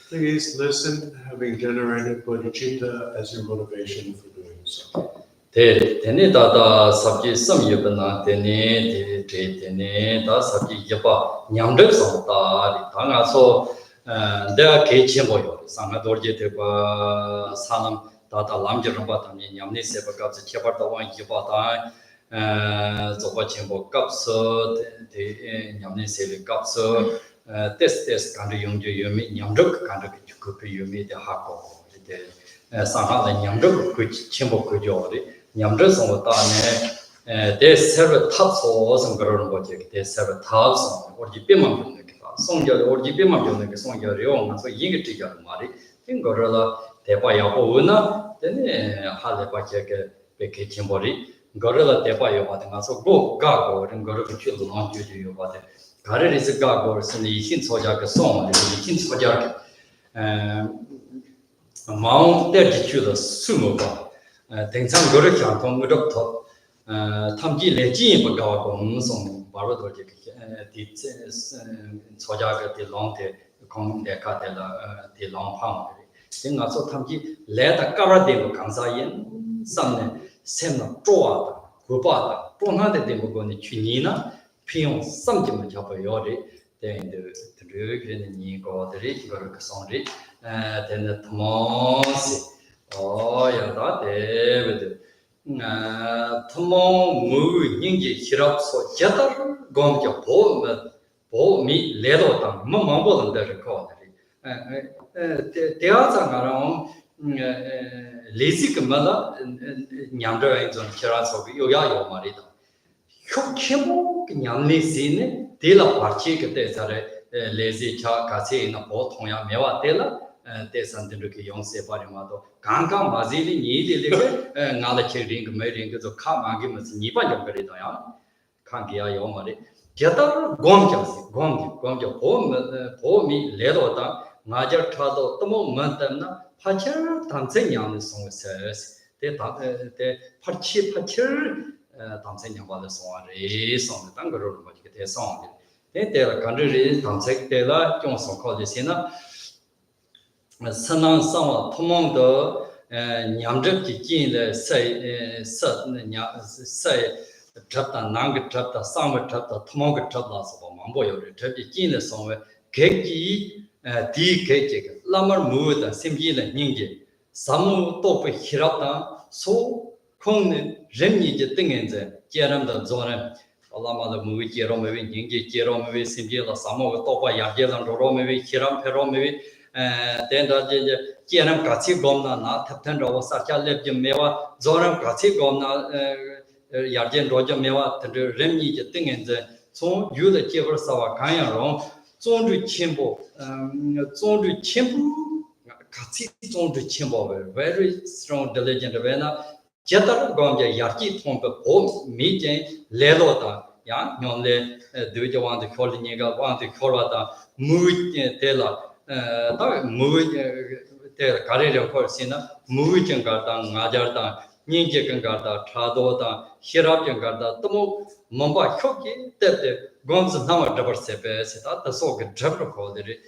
Please listen, having generated bodhicitta as your motivation for doing so. Tene tata sabji samyabana tene ta sabji yapa nyamdek samta tanga so dea kechen boyo sanga dorje tepa sanam tata lamje ramba tamni nyamni seba kapse chebar tawan yapa ta zoba chenbo kapso nyamni sebe kapso test kandu yungju yumi nyamdek kandu kuku yumi de hako sanga la nyamdek chenbo kujori Nyamdra Sangotane, they serve taps or some girl project, they serve taps or the Pimam Songa or the Pimam Songa Rion, so you get to Mari, then Gorilla, Tepaya Una, then Halepachek, Pekachim body, Gorilla Tepaya, so go Gago and go to children on duty about it. Garret is a Gago, and the Hin Sojak song, the Hin Sojak, Mount Dertitude Sumo. Tengsan Guru Kyantong Doctor Tamji Leji Bagawakong Song Barodo Sojaga de Lonte Kong de Catella de Long Pound. Then also Tamji led a Karade Kansayan, Sam Sem Troada, Gubata, Ponade de Bogoni Chinina, Pion, Samjim Japayori, then the Drug and Nico, the Rich Gorkasonri, then the Tomosi. Oh, yeah, that David. Tomorrow, move, Ningy, Hirap, so Jetter, gone to Paul, me, Ledo, Mamma, and the record. The other around Lazy Mother, Nyandra, and Chiras of Yoya Marita. Chokgyur Nyamni Sine, Dela Parchi, Lazy Cha, Kasi in a boat, Hoya Meva Dela, Desanduki Yong Separimato, Ganga Mazili, Nidi, Nalachi ring, Maring, the Kamagim, Nipa Yogarita, Kangia Yomari, Jetta Gomja, Home, Ledota, Naja Trado, Tomo Mantana, Pacher, Tanzanian song says, the Pachi Pacher. Tanzania about the song race on the Tangaro, but you get a song. Then there are countries, Tanzak Dela, Johnson called the Sina Sanan Sama, Tomong the Nyamjaki Jin, the say, Chapter, Nanga Chapter, Summer Chapter, Tomonga Chapters of Mamboy, Jin the song, Keki, D. Keki, Lamar Mood, and Simbi and Ningi, Samu Top Hirata, so. Kong Remni Dingen, Jeram the Zone, Alama the movie Jeromevi, Ningi Jeromevi, Simbila, Samo, Topa, Yagelan, Romevi, Hiram Peromevi, then the Jeram Katsi Gomna, not Taptendo, Sacha Lebjim Meva, Zoram Katsi Gomna, Yargen Roger Meva, Remni Dingen, so you the Jever Sawa Kaya Rom, Zondu Chimbo, Zondu Chimbo, Katsi Zondu Chimbo, very strong diligent Vena. Jetar Gomja Yaki Tompa Home meeting Lelota, Yan, Yonle, do you want to call the nigga, want to call it Mood Tela, Mood Carrier Corsina, Mood Jangarta, Najarta, Ninja Gangarta, Tradota, Hirap Jangarta, Tomo, Momba Choki, Tete, Goms Nama Double Sepes, the soak Jabra called it.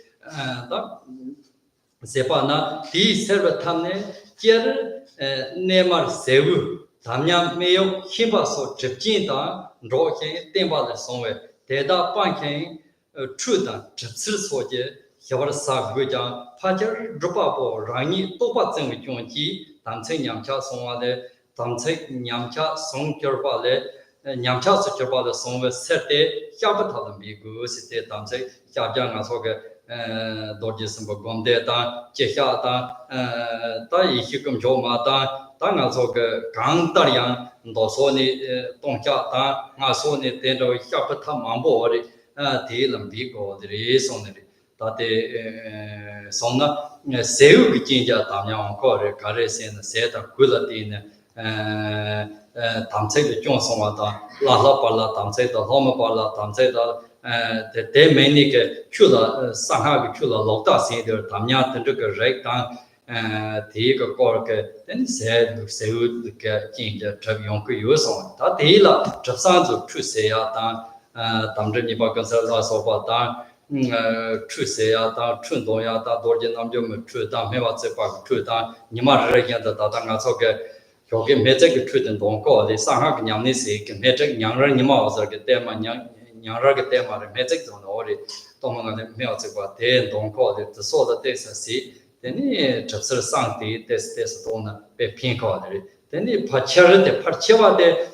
Sepana, T. Servatane, Kier. Neymar Sevu, Tamia Mayo, Hibaso, Jepjinda, Roke, Demba Sonwe, Deda Banking, Truda, Jepsil Soje, Yavarsa Guja, Pajer, Dropapo, Rani, Topa Zeng Jonji, Tamse Nyamcha Sonade, Tamse Nyamcha Song Kerbale, Nyamcha Kerbale Sonwe, Sete, Yabatalam Bigu, Sete Tamse, Yabjanga Soga. Dorje Drakpo Tsal, Chehata, Tai Hikum Jomata, Tangazoga, Gangdarian, Dosoni, Tonchata, Masoni, Tendo, Yapata Mambori, Tilam Bigo, the Resonary, Tate Sona, Seu Jinja, Tamian Core, Cares and Seta Gulatin, Tamse Johnson, La Pala, Tamse, the Homa Pala, Tamse. The many Chula, Sahag Chula, Lota, Seder, Tamia, the Drake Tang, take a cork, then said, Seud, the king, the Travionku Yuson, Tatila, Chasanzo, Trusea, Tamjani Bakasa, Sopa, Trusea, Trundoya, Dorje Namjum, Truda, Mevatsepa, Truda, Nimar Regan, the Tatanga Soke. Yogi Magic Truth and Don't call the Sahag Yamnisi, Magic Younger Nima, the Tema. Yangra Tema, magic on the Tomanga Melziba, then don't call it the sort of this see, then he just Santi, this dona, a pink order. Then he Pachera de Pacheva de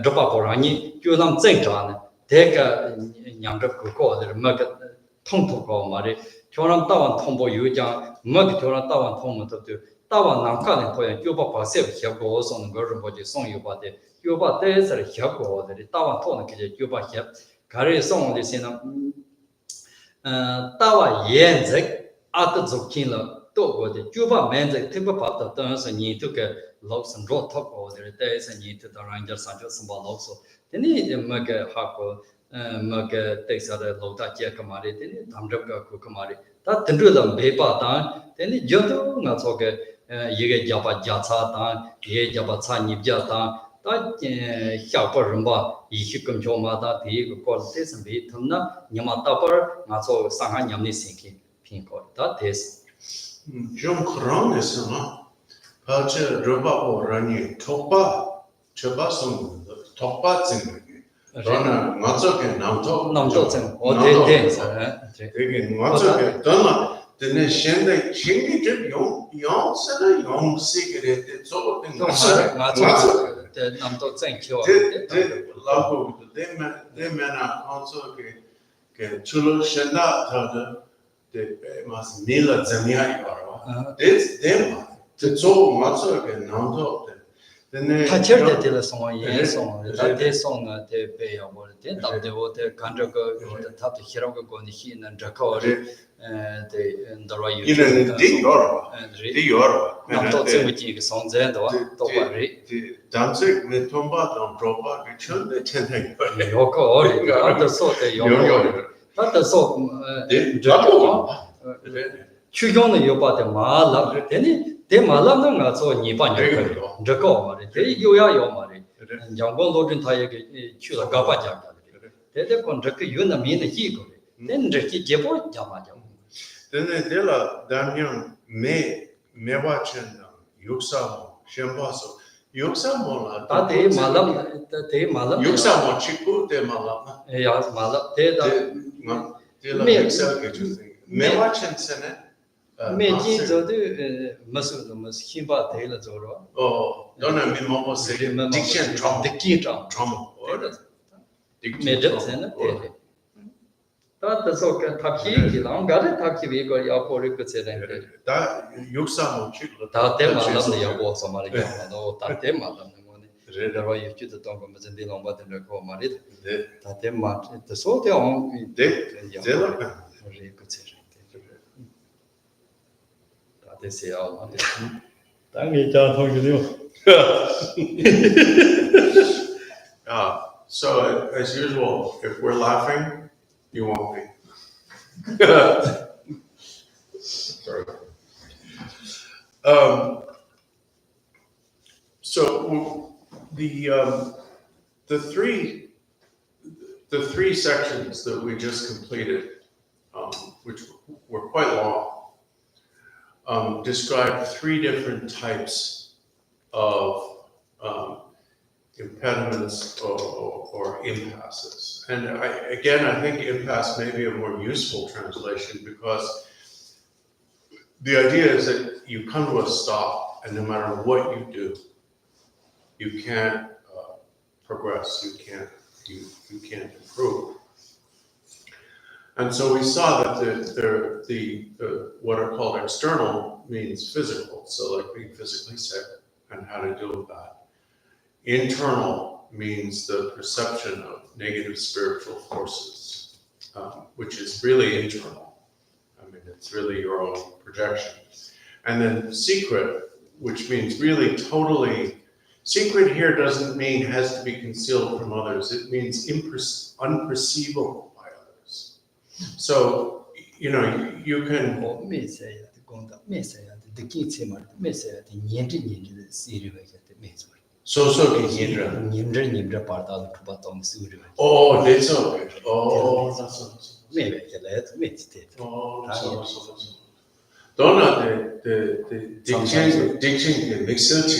Dropaporani, Yulam Zenkan, take a Yanga Kuko, the Mug Tonto Mari, Toran Tawan Tombo Yuja, Mug Toran Tawan Tomo to Tawan Namkan and Yuba Pasif, Yabos on the Guru Rinpoche song you bought it. Yuba days are Yabo, the Tawan Tona, Yuba Yap. Carry song this in Tawa Yenzek at the Zokina, Togo, the Juba Manzek, Timber Pot of Dons, and you took a logs and raw top over the days and you to the Ranger Sancho Sambal also. Then he make a hako, make takes out a Lota Jakamari, then it Tamdaka Kukamari. That can do them paper down, then it Joto, not okay, you get Japa Jata down, Ye Jabatsan Yjata. That Shaparumba, Ishikum Jomata, the qualities and be Tumna, Yamatapper, not so Sahan Yamni Sinki, Pinko. That is Jom Kron is Pacha Dropapo Rani, Topa, Chabasum, Topa Zing, Rana, Matsoke, Namtozen, or they Matsoke, Donna. The nation that Chingy did young said a young secret, it's all in the Namtozen Kyo. Lago, they men are also Chulo Shenda, the must Mila Zamia. It's them. The so much again, now then Tacher de la song, yes, song, that they song, they pay or they top the country go the top the hero go on the hin and Jacob, the royal in a dig or not to which songs and the dancer with Tomba don't drop out return the 10 Yoko or the sort of Yoko. Not the sort Chuyon Yoba the Mala, then they Malam not so Nipan Jacob, they Yoya Yomari, and Jamgon Lodro Thaye to the Gabaja. They contract you and mean the Higo. Then the Kibo Yamaja. Then the Della Damian me watching Yuxamo, Shambaso, Yuxamo, That day Malam, the day Malam, Yuxamo, Chiku de Malam, yes, Malam, they Della me watching Senate. Meji Zodu Muslims, Himba Taylor Zoro. Oh, don't I mean almost say diction trauma, the key trauma. Major Senate. That's okay. Taki, long got it. Taki, we got your political setting. That Yuxamo Chikla. Tatem, I love the Yabo, somebody, no, Tatem, I love the money. The Roy, you the Tonga, and the Lombard and the Comarit. Tatem, the sort of on they say all on it. Thank you, John. So, as usual, if we're laughing, you won't be. Sorry. So, the three sections that we just completed, which were quite long, describe three different types of impediments or impasses. And I think impasse may be a more useful translation because the idea is that you come to a stop, and no matter what you do, you can't progress. You can't improve. And so we saw that the what are called external means physical, so like being physically sick and how to deal with that. Internal means the perception of negative spiritual forces, which is really internal. I mean, it's really your own projection. And then secret, which means really totally, secret here doesn't mean has to be concealed from others. It means unperceivable. So, you can. Oh, that's okay. Oh, that's Don't the diction mixer to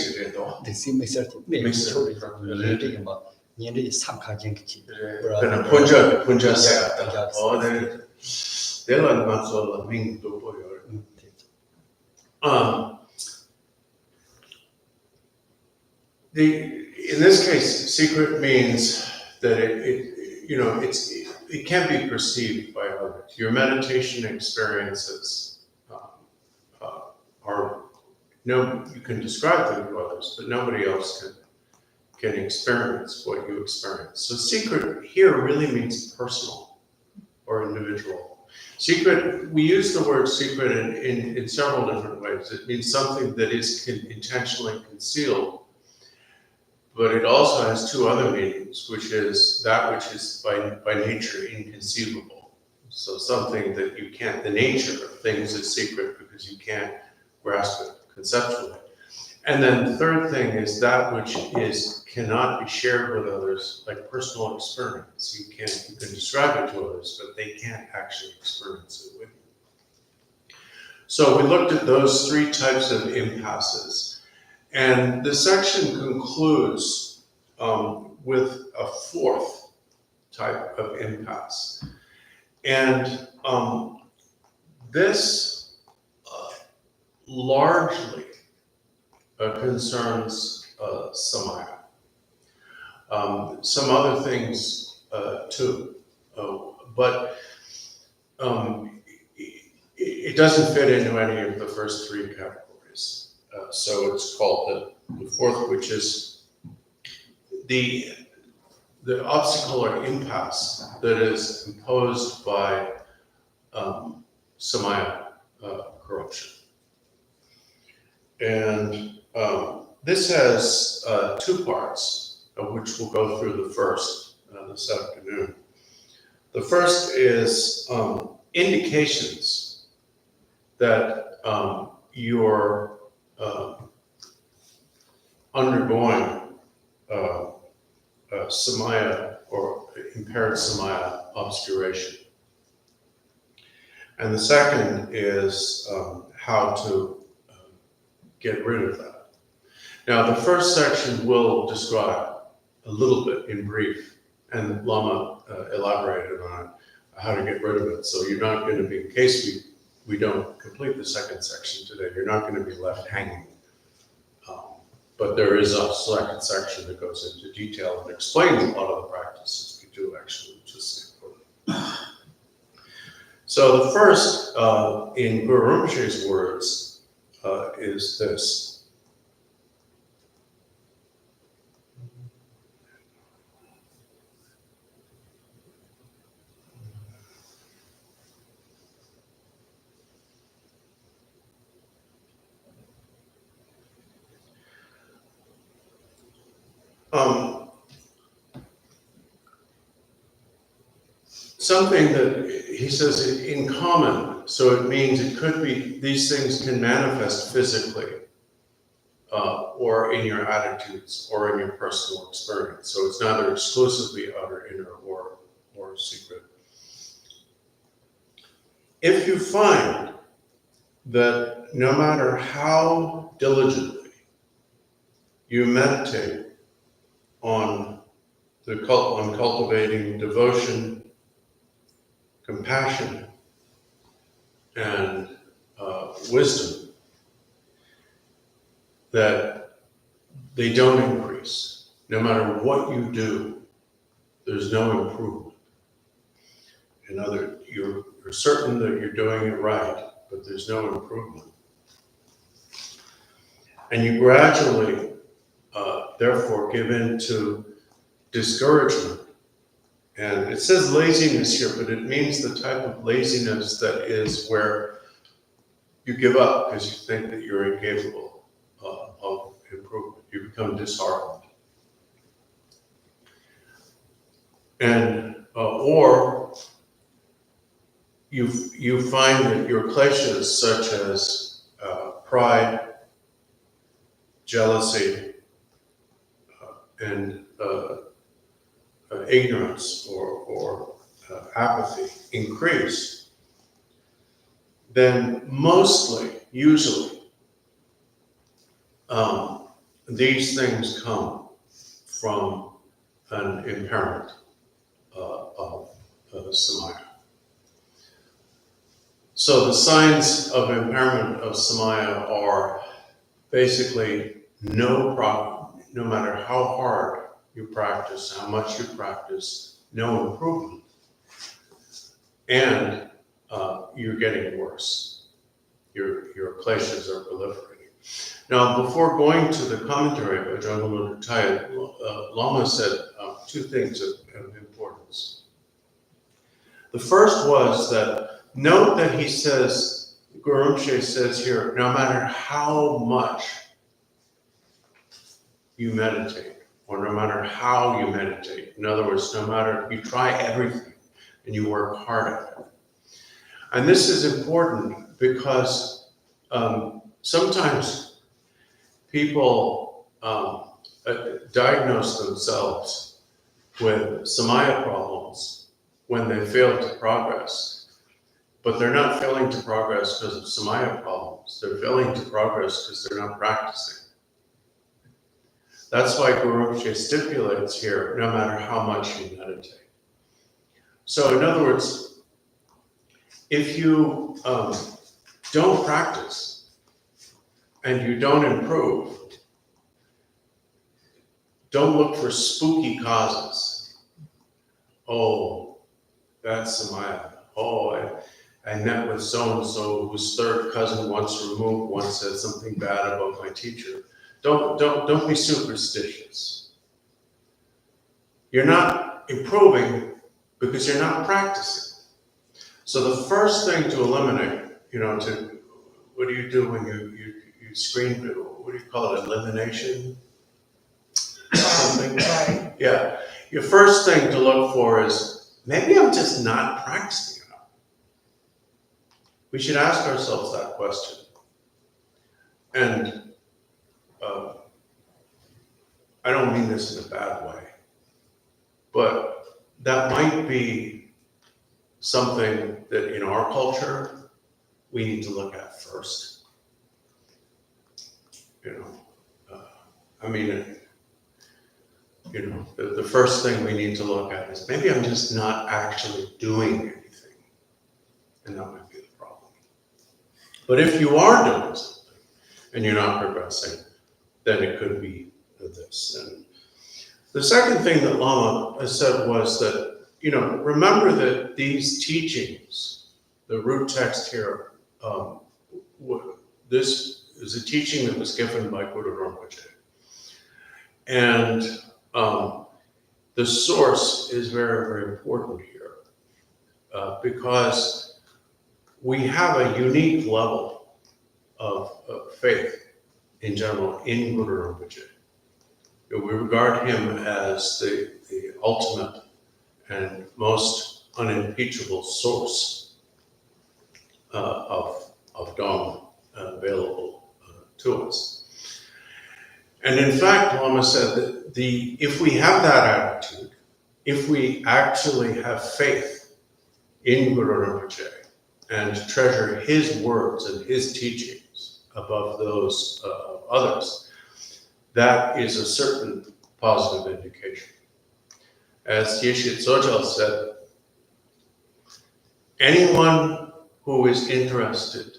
Punja in this case, secret means that it can't be perceived by others. Your meditation experiences you can describe them to others, but nobody else can experience what you experience. So secret here really means personal or individual. Secret, we use the word secret in several different ways. It means something that is intentionally concealed, but it also has two other meanings, which is that which is by nature inconceivable. So something that you can't, the nature of things is secret because you can't grasp it conceptually. And then the third thing is that which cannot be shared with others, like personal experience. You can describe it to others, but they can't actually experience it with you. So we looked at those three types of impasses. And the section concludes with a fourth type of impasse. And this largely concerns samaya. Some other things too, but it doesn't fit into any of the first three categories. So it's called the fourth, which is the obstacle or impasse that is imposed by samaya corruption. And this has two parts, of which we'll go through the first this afternoon. The first is indications that you're undergoing samaya or impaired samaya obscuration. And the second is how to get rid of that. Now, the first section will describe a little bit in brief, and Lama elaborated on how to get rid of it. So you're not going to be, in case we don't complete the second section today, you're not going to be left hanging. But there is a second section that goes into detail and explains a lot of the practices we do actually, which is important. So the first, in Guru Rinpoche's words, is this. Something that he says in common, so it means it could be, these things can manifest physically, or in your attitudes, or in your personal experience. So it's neither exclusively outer, inner, or secret. If you find that no matter how diligently you meditate on cultivating devotion, compassion, and wisdom, that they don't increase. No matter what you do, there's no improvement. In other, you're certain that you're doing it right, but there's no improvement. And you gradually, therefore, give in to discouragement. And it says laziness here, but it means the type of laziness that is where you give up because you think that you're incapable of improvement. You become disheartened. And, or you find that your kleshas, such as pride, jealousy, and ignorance or apathy increase, then mostly, usually, these things come from an impairment of samaya. So the signs of impairment of samaya are basically no matter how hard you practice, how much you practice, no improvement. And you're getting worse. Your kleshas are proliferating. Now, before going to the commentary by Jamgon Lodro Thaye, Lama said two things of importance. The first was that, note that he says, Guru Rinpoche says here, no matter how much you meditate, or no matter how you meditate. In other words, no matter, you try everything and you work hard at it. And this is important because sometimes people diagnose themselves with samaya problems when they fail to progress. But they're not failing to progress because of samaya problems. They're failing to progress because they're not practicing. That's why Guru Rinpoche stipulates here, no matter how much you meditate. So in other words, if you don't practice and you don't improve, don't look for spooky causes. Oh, that's samaya. Oh, I met with so-and-so whose third cousin once removed once said something bad about my teacher. Don't be superstitious. You're not improving because you're not practicing. So the first thing to eliminate, what do you do when you screen, what do you call it, elimination? Something? Right. Yeah. Your first thing to look for is, maybe I'm just not practicing enough. We should ask ourselves that question. And I don't mean this in a bad way, but that might be something that in our culture we need to look at first. The first thing we need to look at is maybe I'm just not actually doing anything, and that might be the problem. But if you are doing something and you're not progressing, then it could be this. And the second thing that Lama said was that, remember that these teachings, the root text here, this is a teaching that was given by Guru Rinpoche. And the source is very, very important here because we have a unique level of faith in general in Guru Rinpoche. We regard him as the ultimate and most unimpeachable source of Dharma available to us. And in fact, Lama said that if we have that attitude, if we actually have faith in Guru Rinpoche and treasure his words and his teachings above those of others, that is a certain positive indication. As Yeshe Gyamtso said, anyone who is interested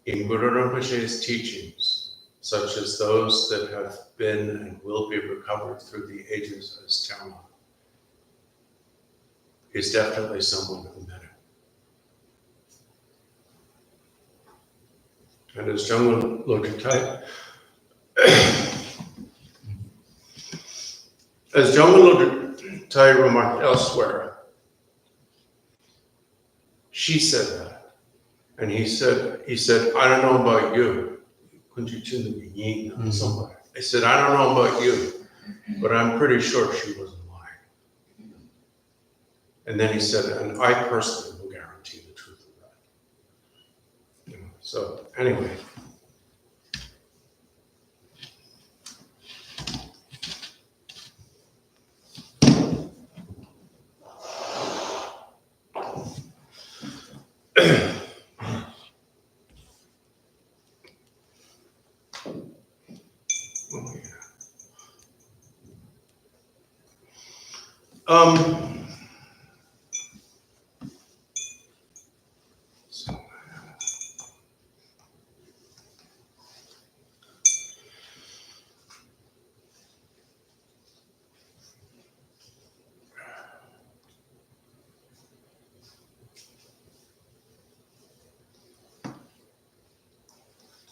in Guru Rinpoche's teachings, such as those that have been and will be recovered through the ages as terma, is definitely someone who met him. And as Jamgon Lodro Thaye, as Jamgon Lodro Thaye remarked elsewhere, she said that, and he said, I don't know about you. Somebody. I said, I don't know about you, but I'm pretty sure she wasn't lying. And then he said, and I personally will guarantee the truth of that. So anyway.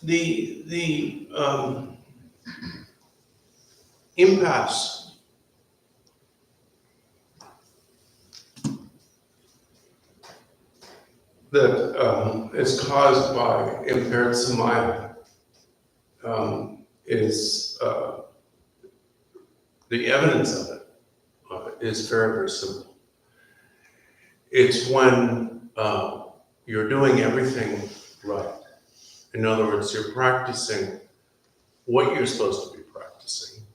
The impasse that is caused by impaired samadhi is the evidence of it is very, very simple. It's when you're doing everything right. In other words, you're practicing what you're supposed to be practicing.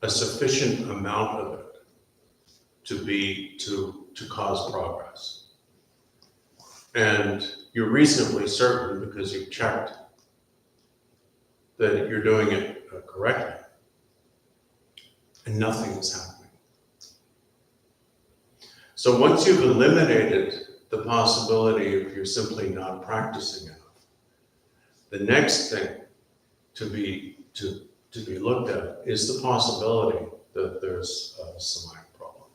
A sufficient amount of it to cause progress. And you're reasonably certain because you've checked that you're doing it correctly. And nothing is happening. So once you've eliminated the possibility of you're simply not practicing enough, the next thing to be looked at is the possibility that there's a samadhi problem.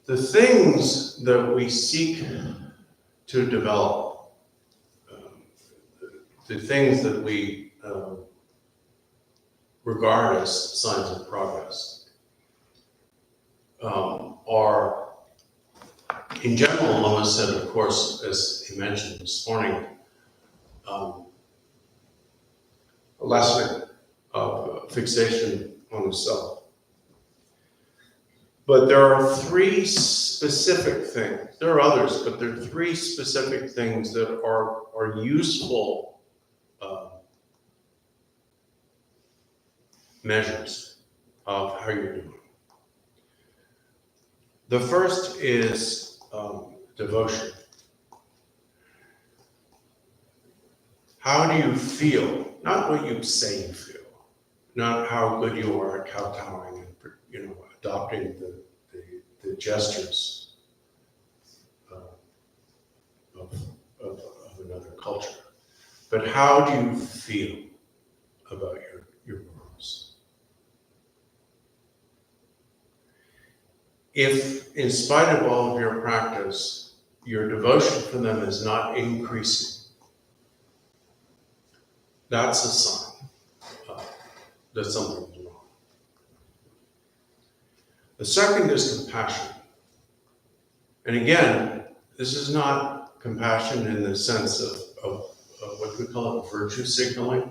the things that we seek to develop, the things that we regard as signs of progress, are, in general, Lama said, of course, as he mentioned this morning, a lessening of fixation on the self. But there are three specific things. There are others, but there are three specific things that are useful measures of how you're doing. The first is devotion. How do you feel? Not what you say you feel, not how good you are at kowtowing and adopting the gestures of another culture, but how do you feel about your gurus? If, in spite of all of your practice, your devotion for them is not increasing, that's a sign that something's wrong. The second is compassion. And again, this is not compassion in the sense of what we call it virtue signaling,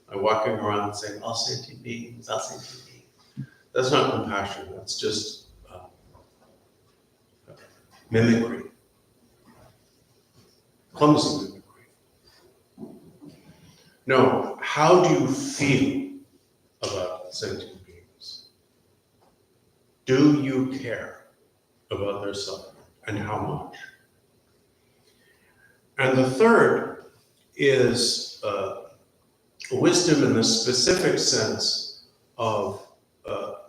like walking around saying, I'll sentient beings, I'll sentient beings. That's not compassion, that's just mimicry, clumsy mimicry. No, how do you feel about sentient beings? Do you care about their suffering, and how much? And the third is wisdom in the specific sense of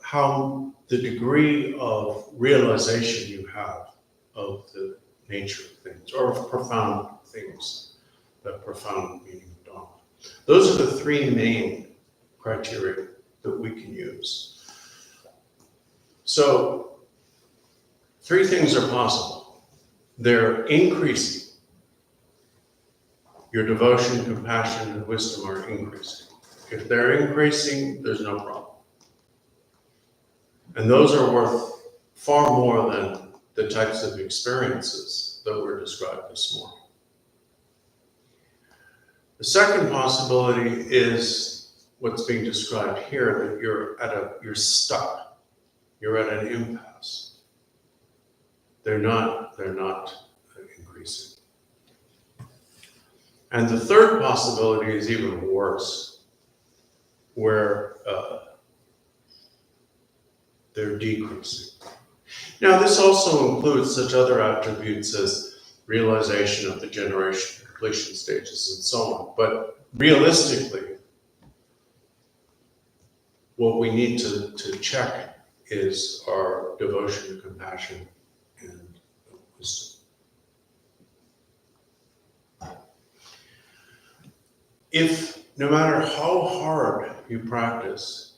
how the degree of realization you have of the nature of things, or of profound things, the profound meaning of Dharma. Those are the three main criteria that we can use. So, three things are possible. They're increasing. Your devotion, compassion, and wisdom are increasing. If they're increasing, there's no problem. And those are worth far more than the types of experiences that were described this morning. The second possibility is what's being described here, that you're stuck. You're at an impasse. They're not increasing. And the third possibility is even worse, where they're decreasing. Now, this also includes such other attributes as realization of the generation completion stages and so on. But realistically, what we need to check is our devotion, compassion, and wisdom. If no matter how hard you practice,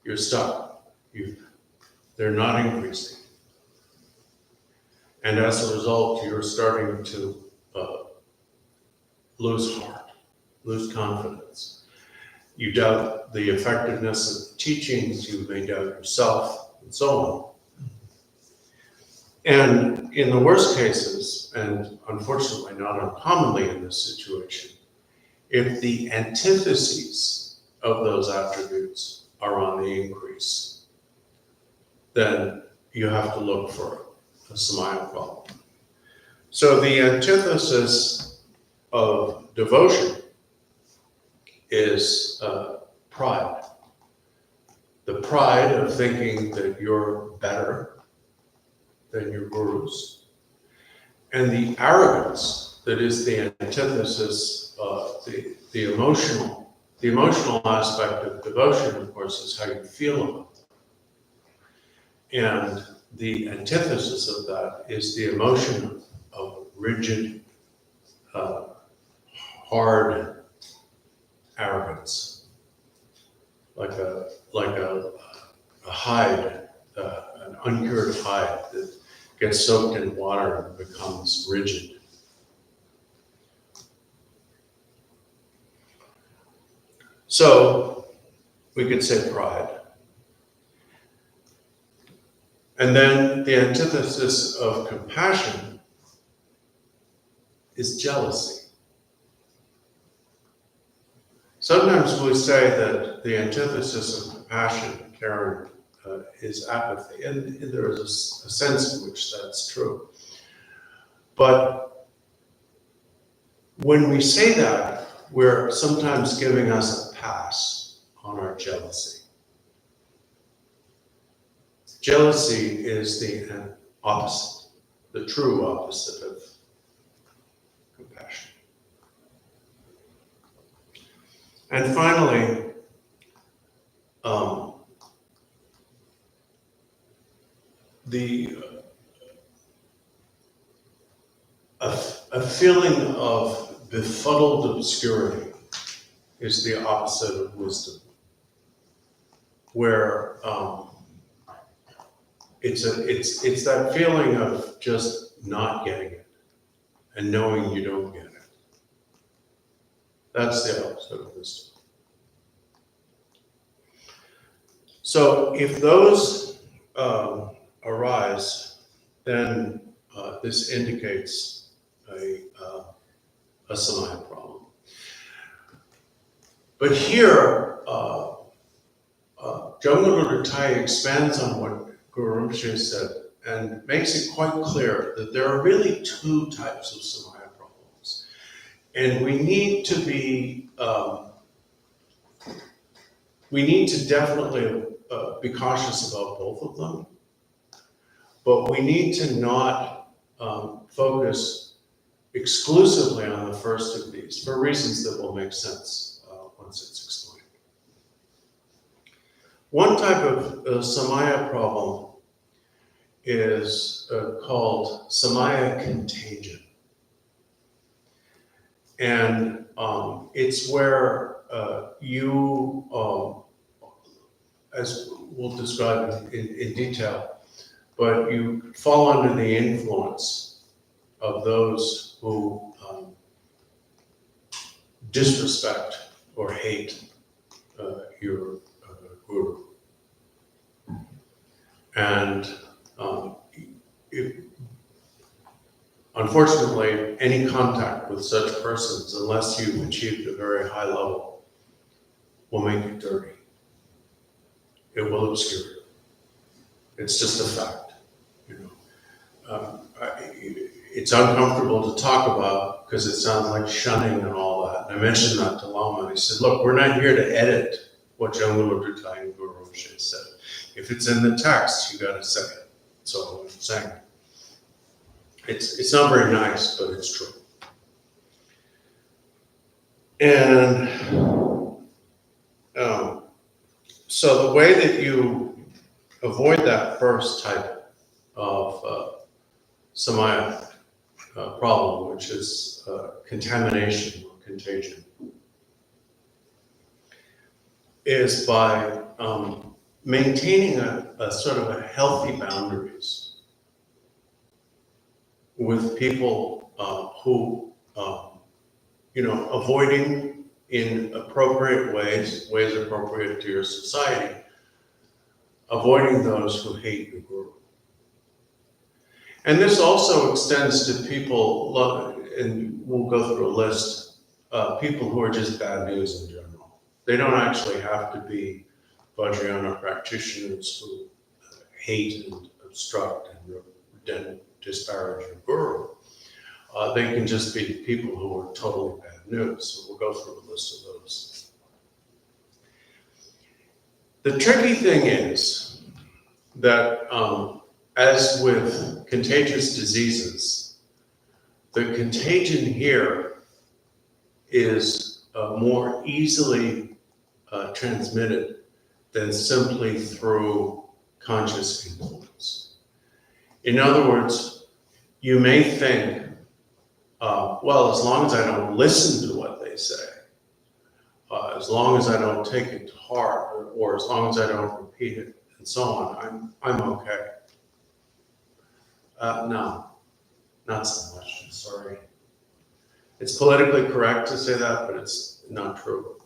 you're stuck, they're not increasing. And as a result, you're starting to lose heart, lose confidence. You doubt the effectiveness of the teachings, you may doubt yourself, and so on. And in the worst cases, and unfortunately not uncommonly in this situation, if the antitheses of those attributes are on the increase, then you have to look for a samaya problem. So the antithesis of devotion is pride. The pride of thinking that you're better than your gurus. And the arrogance that is the antithesis of the emotional. The emotional aspect of devotion, of course, is how you feel about it. And the antithesis of that is the emotion of rigid, hard arrogance, like a hide, an uncured gets soaked in water and becomes rigid. So we could say pride. And then the antithesis of compassion is jealousy. Sometimes we say that the antithesis of compassion, Karen, is apathy, and there is a sense in which that's true. But when we say that, we're sometimes giving us a pass on our jealousy. Jealousy is the opposite, the true opposite of compassion. And finally, a feeling of befuddled obscurity is the opposite of wisdom, where it's that feeling of just not getting it and knowing you don't get it. That's the opposite of wisdom. So if those arise, then this indicates a samaya problem. But here, Jamgon Lodro Thaye expands on what Guru Rinpoche said and makes it quite clear that there are really two types of samaya problems. And we need to be, definitely be cautious about both of them, but we need to not focus exclusively on the first of these for reasons that will make sense once it's explained. One type of samaya problem is called samaya contagion. And it's where you, as we'll describe in detail, but you fall under the influence of those who disrespect or hate your guru. And unfortunately, any contact with such persons, unless you've achieved a very high level, will make you dirty. It will obscure you. It's just a fact, you know. It's uncomfortable to talk about because it sounds like shunning and all that. And I mentioned that to Lama, and he said, look, we're not here to edit what Jamgon Lodro Thaye and Guru Rinpoche said. If it's in the text, you got to say it. So I'm saying it's not very nice, but it's true. And so the way that you avoid that first type of samaya problem, which is contamination or contagion, is by maintaining a sort of a healthy boundaries with people who, avoiding in appropriate ways appropriate to your society, avoiding those who hate your guru. And this also extends to people, and we'll go through a list, people who are just bad news in general. They don't actually have to be Vajrayana practitioners who hate and obstruct and disparage your guru. They can just be people who are totally bad news. So we'll go through a list of those. The tricky thing is that as with contagious diseases, the contagion here is more easily transmitted than simply through conscious influence. In other words, you may think, well, as long as I don't listen to what they say, as long as I don't take it to heart, or as long as I don't repeat it, and so on, I'm okay. No, not so much, sorry. It's politically correct to say that, but it's not true.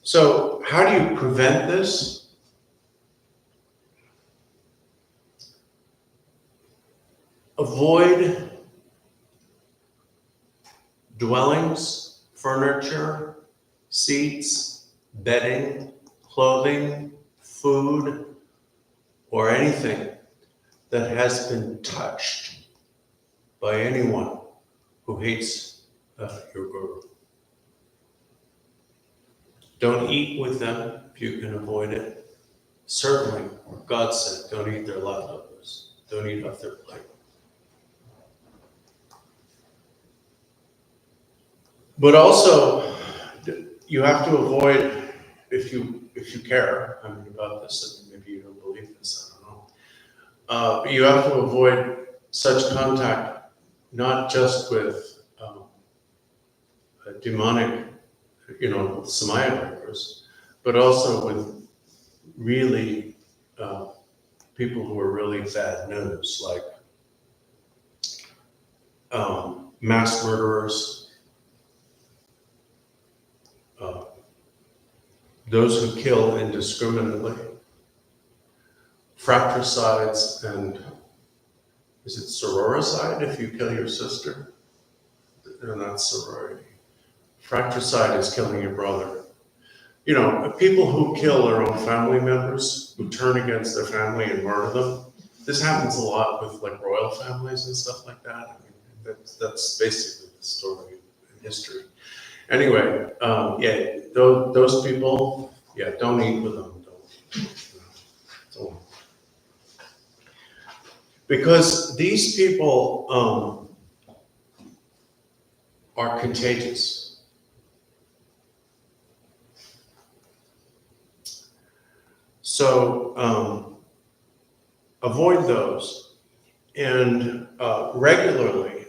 So how do you prevent this? Avoid dwellings, furniture, seats, bedding, clothing, food, or anything that has been touched by anyone who hates your guru. Don't eat with them if you can avoid it. Certainly, God said, don't eat their leftovers. Don't eat off their plate. But also, you have to avoid, if you care, I mean, about this, and maybe you don't believe this, I don't know. But you have to avoid such contact, not just with demonic, Samaya breakers, but also with really people who are really bad news, like mass murderers, those who kill indiscriminately, fratricides, and is it sororicide if you kill your sister? No, not sorority. Fratricide is killing your brother. People who kill their own family members, who turn against their family and murder them. This happens a lot with like royal families and stuff like that. I mean, that's basically the story in history. Anyway, those people, don't eat with them. Don't. Because these people are contagious. So avoid those and regularly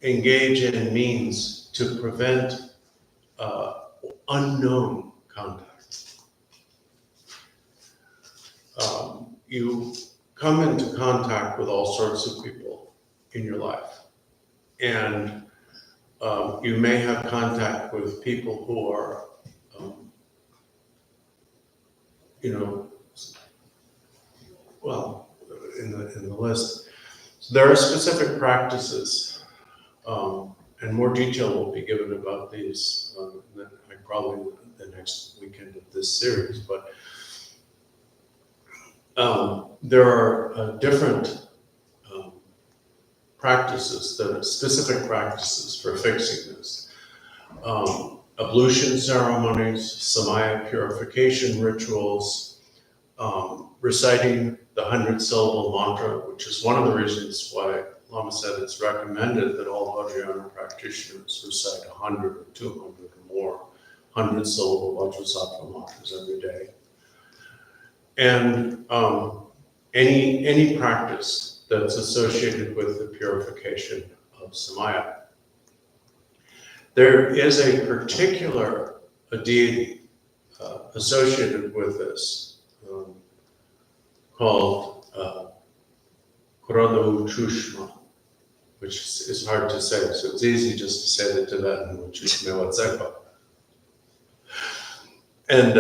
engage in means to prevent unknown contact. You come into contact with all sorts of people in your life, and you may have contact with people who are, in the list. So there are specific practices, and more detail will be given about these probably the next weekend of this series. But there are different practices, that are specific practices for fixing this. Ablution ceremonies, samaya purification rituals, reciting the 100-syllable mantra, which is one of the reasons why Lama said it's recommended that all Vajrayana practitioners recite 100 or 200 or more 100-syllable Vajrasattva mantras every day. And any practice that's associated with the purification of samaya. There is a particular deity associated with this called Kurodu Chushma, which is hard to say, so it's easy just to say the Tibetan, which is Mewatsekpa. And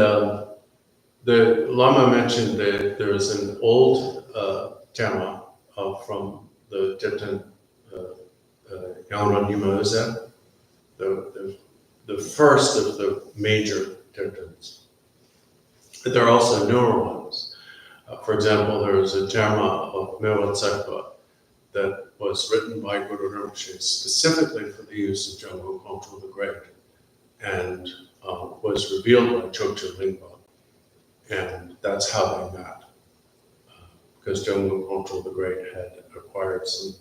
the Lama mentioned that there is an old terma from the Tibetan Nyingpo Nyingpo, the first of the major Tibetans. But there are also newer ones. For example, there is a terma of Mewatsekpa that was written by Guru Rinpoche specifically for the use of Jamgon Kongtrul the Great, and was revealed by Chokgyur Lingpa. And that's how they met. Because Jamgon Kongtrul the Great had acquired some,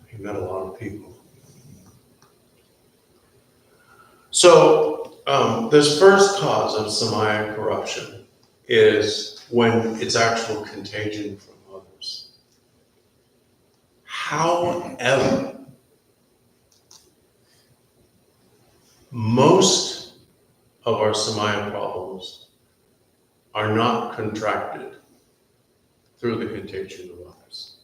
he met a lot of people. So this first cause of samaya corruption is when it's actual contagion from others. However, most of our samaya problems are not contracted through the contagion of others.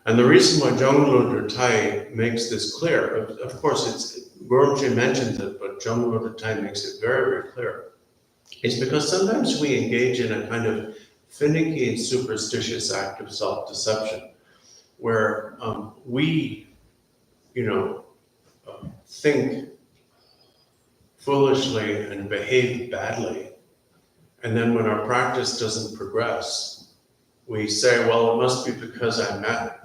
And the reason why Jamgon Lodro Thaye makes this clear, of course, Guru Rinpoche mentions it, but Jamgon Lodro Thaye makes it very, very clear, is because sometimes we engage in a kind of finicky and superstitious act of self-deception, where we, think foolishly and behave badly, and then when our practice doesn't progress, we say, well, it must be because I met,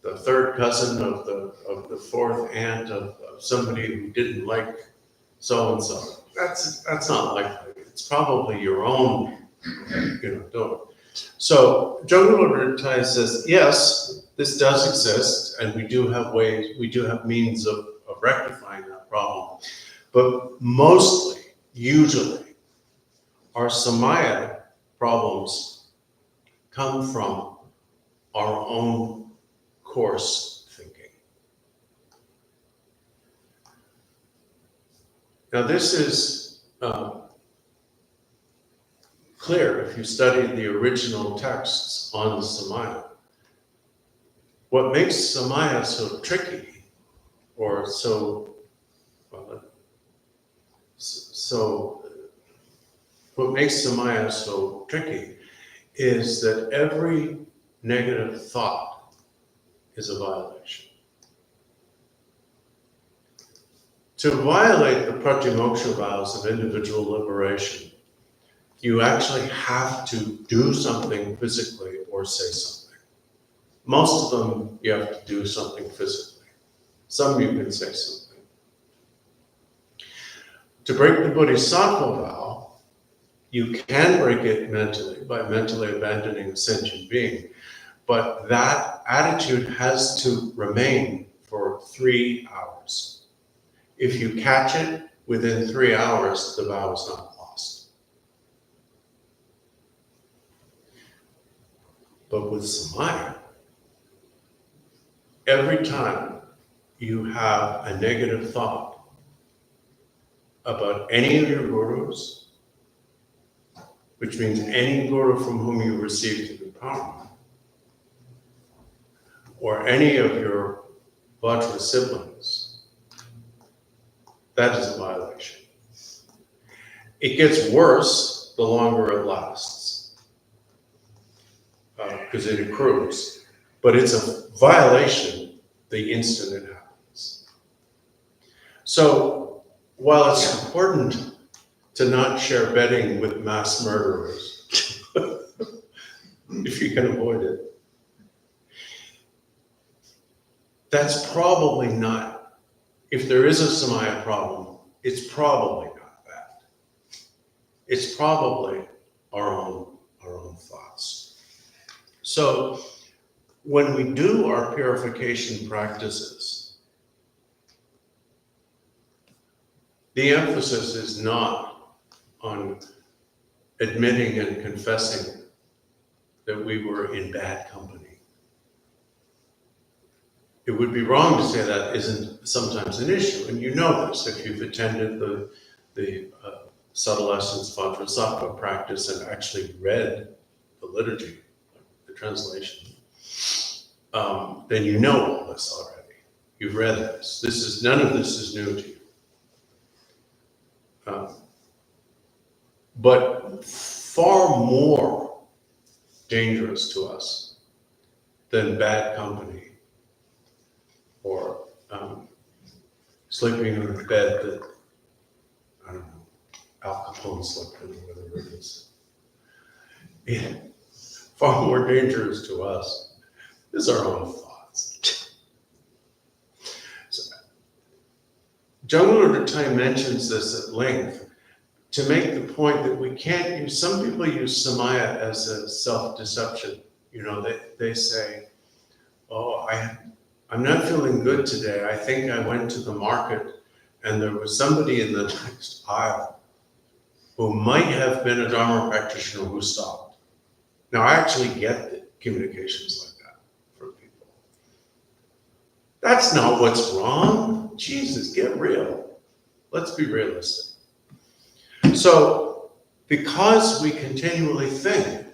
the third cousin of the fourth aunt of somebody who didn't like so and so. That's not likely. It's probably your own, doing. So Jamgon Lodro Thaye says, yes, this does exist, and we do have means of rectifying that problem. But mostly, usually, our samaya problems come from our own coarse thinking. Now this is clear if you study the original texts on the samaya. What makes samaya so tricky, or what makes samaya so tricky is that every negative thought is a violation. To violate the pratimoksha vows of individual liberation, you actually have to do something physically or say something. Most of them, you have to do something physically. Some you can say something. To break the bodhisattva vow, you can break it mentally by mentally abandoning a sentient being, but that attitude has to remain for 3 hours. If you catch it within 3 hours, the vow is not lost. But with samaya, every time you have a negative thought about any of your gurus, which means any guru from whom you received the empowerment, or any of your Vajra siblings, that is a violation. It gets worse the longer it lasts, because it accrues. But it's a violation the instant it happens. So while it's important to not share bedding with mass murderers, if you can avoid it, that's probably not, if there is a samaya problem, it's probably not that. It's probably our own thoughts. So when we do our purification practices, the emphasis is not on admitting and confessing that we were in bad company. It would be wrong to say that isn't sometimes an issue, and you know this if you've attended the subtle essence Vajrasattva practice and actually read the liturgy, the translation, then you know all this already. You've read this. None of this is new to you. But far more dangerous to us than bad company or sleeping in a bed that, I don't know, Al Capone slept in, or whatever it is. Yeah. Far more dangerous to us is our own thoughts. So, Jamgon Lodro Thaye mentions this at length to make the point that we can't use, some people use samaya as a self-deception. They say, oh, I'm not feeling good today. I think I went to the market and there was somebody in the next aisle who might have been a Dharma practitioner who stopped. Now, I actually get the communications like that from people. That's not what's wrong. Jesus, get real. Let's be realistic. So, because we continually think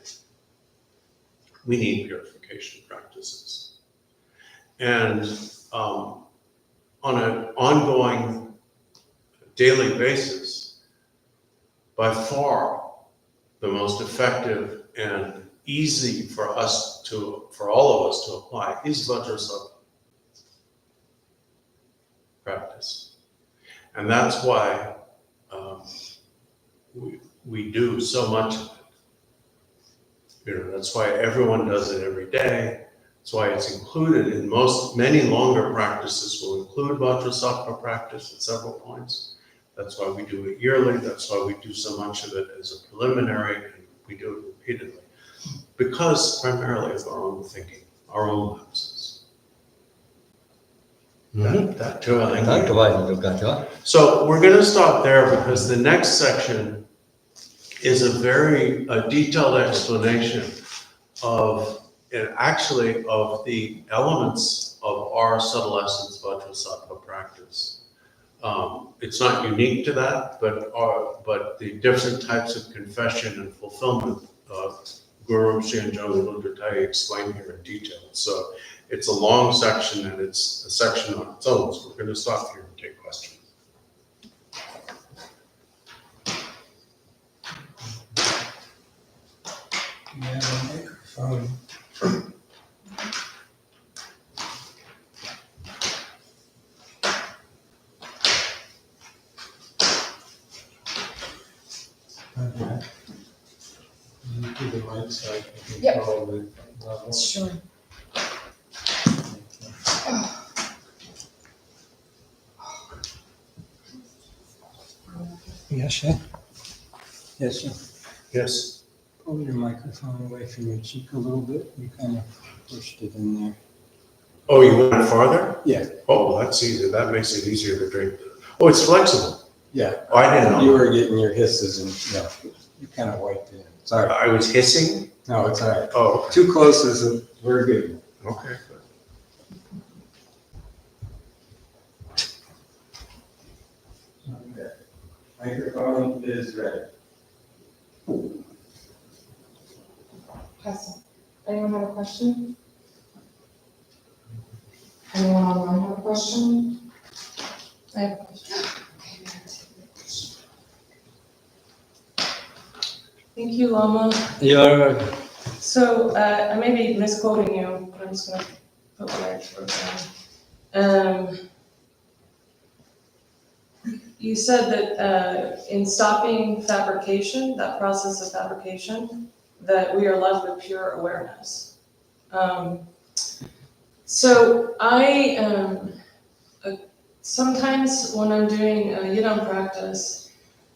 we need purification practices. And on an ongoing daily basis, by far the most effective and easy for all of us to apply is Vajrasattva practice. And that's why we do so much of it. That's why everyone does it every day. That's why it's included in many longer practices will include Vajrasattva practice at several points. That's why we do it yearly. That's why we do so much of it as a preliminary, and we do it repeatedly. Because primarily of our own thinking, our own lapses. That too, I think. So we're going to stop there because the next section is a very detailed explanation of the elements of our subtle essence Vajrasattva practice. It's not unique to that, but the different types of confession and fulfillment Guru Rinpoche and Jamgon Kongtrul Lodro Thaye explain here in detail. So it's a long section and it's a section on its own. So we're going to stop here and take questions. You have a microphone. Okay. You do the right side. Yep. The level. Sure. Yes, yes. Yes. Pull your microphone away from your cheek a little bit. You kind of pushed it in there. Oh, you went farther? Yeah. Oh, well, that's easy. That makes it easier to drink. Oh, it's flexible. Yeah. Oh, I didn't know. You were getting your hisses and you kind of wiped it in. Sorry. I was hissing? No, it's all right. Oh, Too close is we're good. okay. Okay. Microphone is ready. Awesome. Anyone have a question? Anyone online have a question? I have a question. Thank you, Lama. So I may be misquoting you, but I'm just going to put what I wrote down. You said that in stopping fabrication, that process of fabrication, that we are left with pure awareness. So I sometimes when I'm doing a yidam practice,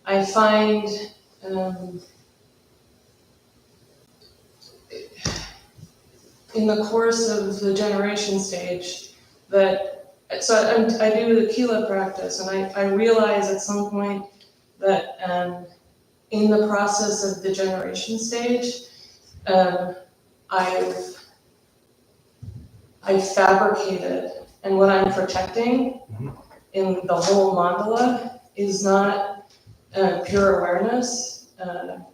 I find in the course of the generation stage that, so I do the Kila practice, and I realize at some point that in the process of the generation stage, I've fabricated, and what I'm protecting in the whole mandala is not pure awareness and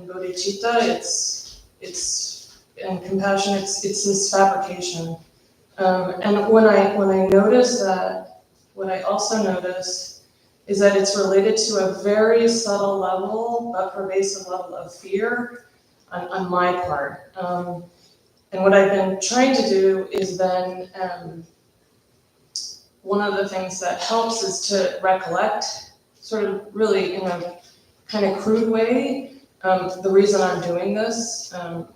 bodhicitta. It's and compassion. It's this fabrication. And when I notice that, what I also notice is that it's related to a very subtle level, but pervasive level of fear on my part. And what I've been trying to do is then, one of the things that helps is to recollect, sort of really in a kind of crude way, the reason I'm doing this,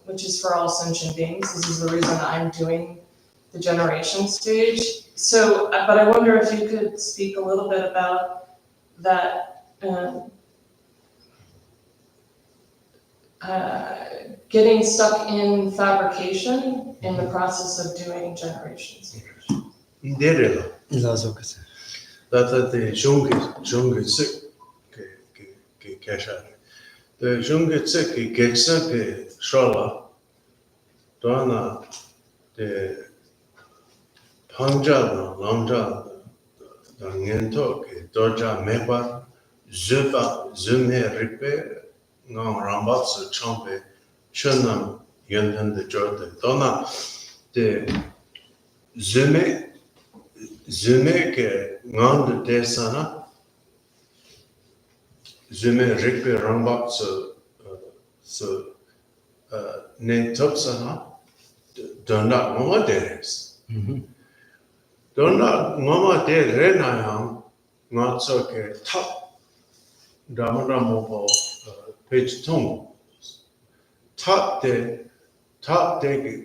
which is for all sentient beings. This is the reason I'm doing the generation stage. So, but I wonder if you could speak a little bit about that, getting stuck in fabrication in the process of doing generation stage. Inderelo. That the jungi sik ke kesha. The jungi sik ke geksa ke shola. Dona the panja lanja the ngento ke dorja meba zuba zume ripe ngam rambatsu champe chunam Yundan the Jordan. Dona the Zume ke ngan de sana Zume rikpe rambak so ne top sana dona ngoma deres. Dona ngoma de renayam ngat so ke top Ramaramo page tong top de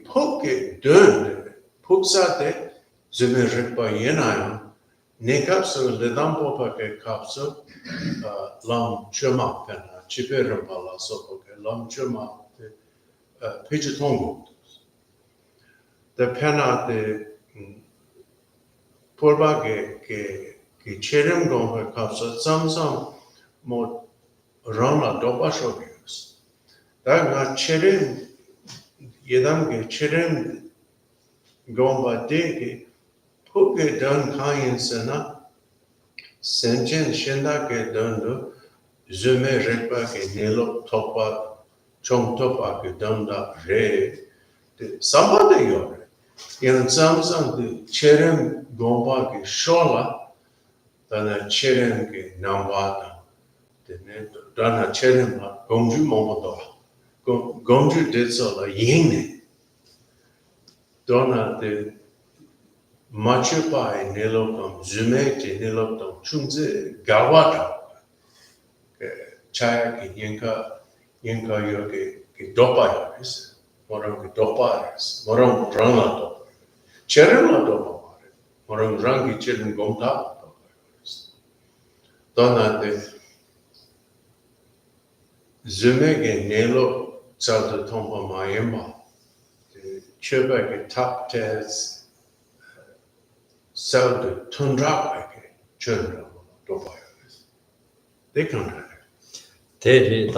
poke dön puksa de Zume rikpa yenayam ne kapso ledampo pa ke kapso lam chuma pena chipera pala so ke lam chuma page tong the pena de porba ke cherem go kapso samsam mo rana doba shogius da na cherem yedam ke cherem gomba de ke puke dan kain sana senchen shenda ke dan do zume repa ke nelo topa chong topa ke dan da re de sambade yore yan samsam de cherem gomba ke shola dana cherem ke nambada de ne dana cherem la gomju momodo gomju de so la yingne dona de Machu Pai Nilokam Zume te Nilokam Chungze Gawata Chaya ki Yinka yoke ki dopa yoris Moram ki dopa yoris Moram ranga dopa Cherem la dopa mare Moram rangi cherem gomta dopa yoris Dona de Zume ge Nilo Tsalta Tompa Mayemba Cheba ki tap tes So the tundra children do fires. They can't have it.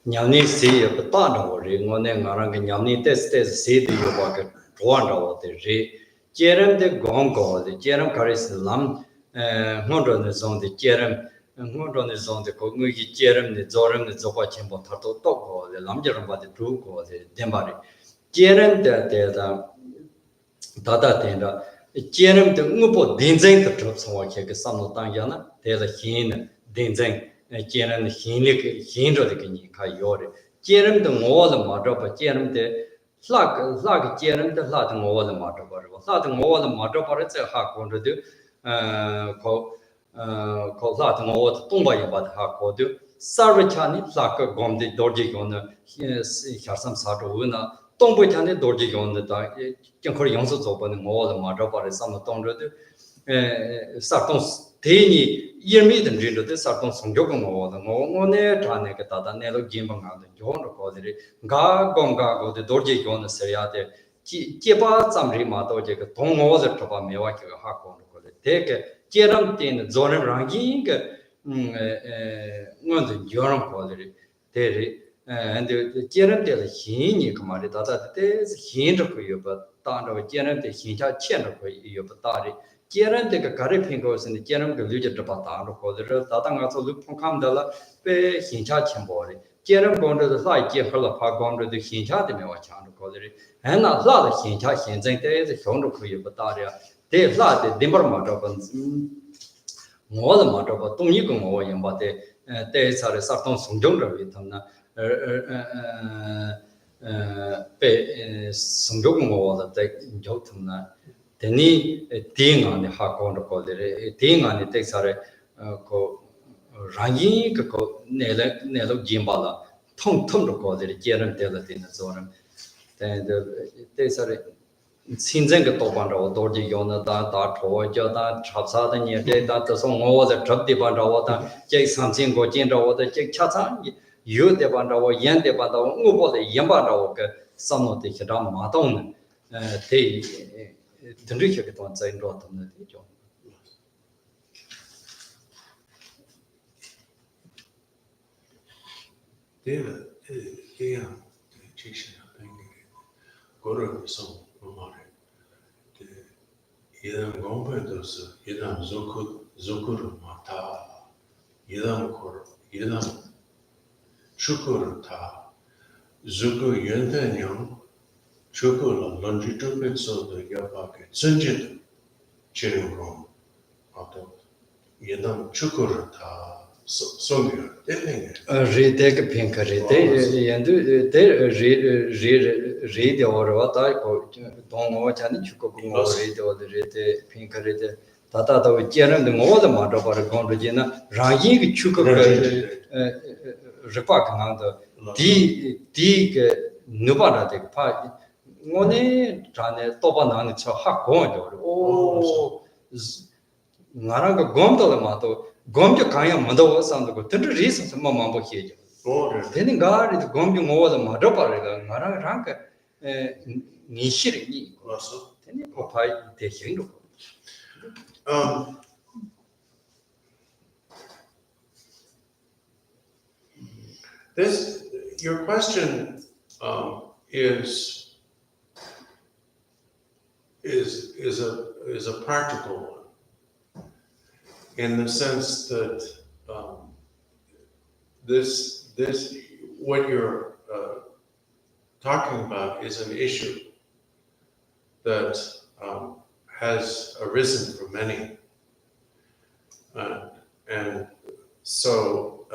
Nyamni si pata no re ngone ngarang nyamni test si de yo ba ke tuan ro de re jerem de gong go de jerem karis lam ngondro ne zong de jerem ngondro ne zong de ko ngi ki jerem ne zorem ne zoba chen bo ta to go de lam jerem ba de tu go de dembari jerem de da da Jerem the Upo Dinzeng the Troops on Wake Sam Tangana, there's a hin, Dinzeng, Jerem Hinik, Hindra the Kinika Yori. Jerem the more the matter, but Jerem the Flag, Jerem the Latin more the matter, but Latin more the matter, but it's a hack on to do, call Latin more the Tumba about hack do. Sarvachani, Flak, Gomdi, Dorje on the Hasam Satuna. 동부탄에 도지 온다. 경거리 영수 조건은 모두 맞아 버려 삼도 동료들 사동 대니 일미든 진도들 사동 성적은 모두 모네 자네가 다다 내로 김방하는 요는 거들이 가공가고도 도지 온는 서야데 제바 잠리 마도 제가 동호들 접아 매와기가 하고 오는 거들 되게 제람 때는 존을 랑기 뭔데 요런 거들이 대리 and the Jerem de Hini commanded that is Hindu, but Tando Jerem de Hinja Chen of Tari. Jerem de Caripingos and the Jerem de Luja de Patano, for the Tatanga look from Kamdala, Pe Hinja Chembori. Jerem gone to the light, give her the park gone to the Hinja de Mewachan, and not lot of Hinja Hinzeng days, the Hondo Bataria. They flat the Dimbermat opens more than matter, but don't you go away, but they are a certain Songjong with them. 성적은 뭐다 때 좋던나 되니 띵안에 하고는 거들이 띵안에 texare 그 랑이 그 내로 짐발라 통통로 거들이 제는 때가 되는 저는 texare 신생가 도반로 도지 요나다 다 토저다 차사다 니에다 또 송어서 접디 반로다 제 삼진고 진로다 제 차차 yu de banda wo yan de banda wo ngo de yan banda wo ke sam no de da ma dong de den ri ke ton zai ro ton de jo de teaching Guru so mare de yedam gombe dos yedam zokur mata yedam kor yedam Shukurta Zuku Yunta Nyang, Chukula Longitude so the Yapake, Sunjit, Chiringon, Auto, Yedam Chukurata, Songya, Dipping. Readek pink rede yendu de read or what I call don't know what I need to go read or the rede pink rede. Tata the Jeran the more the matter for a Gondrina, Rangi Chuka Repak and the Nubana de Pai. One Tane Tobanan, it's a hack going. Oh, Naranga Gomdo the Mato. Gomjo Kaya Mother was on the good reasons of Mamma here. Then God is Gomjo more than Madopariga, Mararanka Nishiri. Then you provide the Hindu. This, your question is a practical one, in the sense that this what you're talking about is an issue that has arisen for many, and so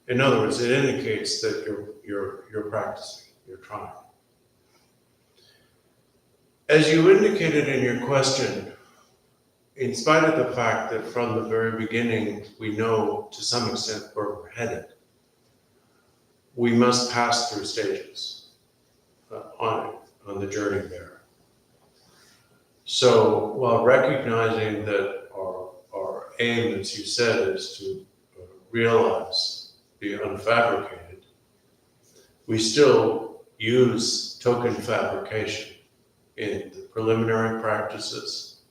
in other words, it indicates that you're practicing, you're trying. As you indicated in your question, in spite of the fact that from the very beginning we know to some extent where we're headed, we must pass through stages on the journey there. So while recognizing that our aim, as you said, is to realize the unfabricated, we still use token fabrication in the preliminary practices,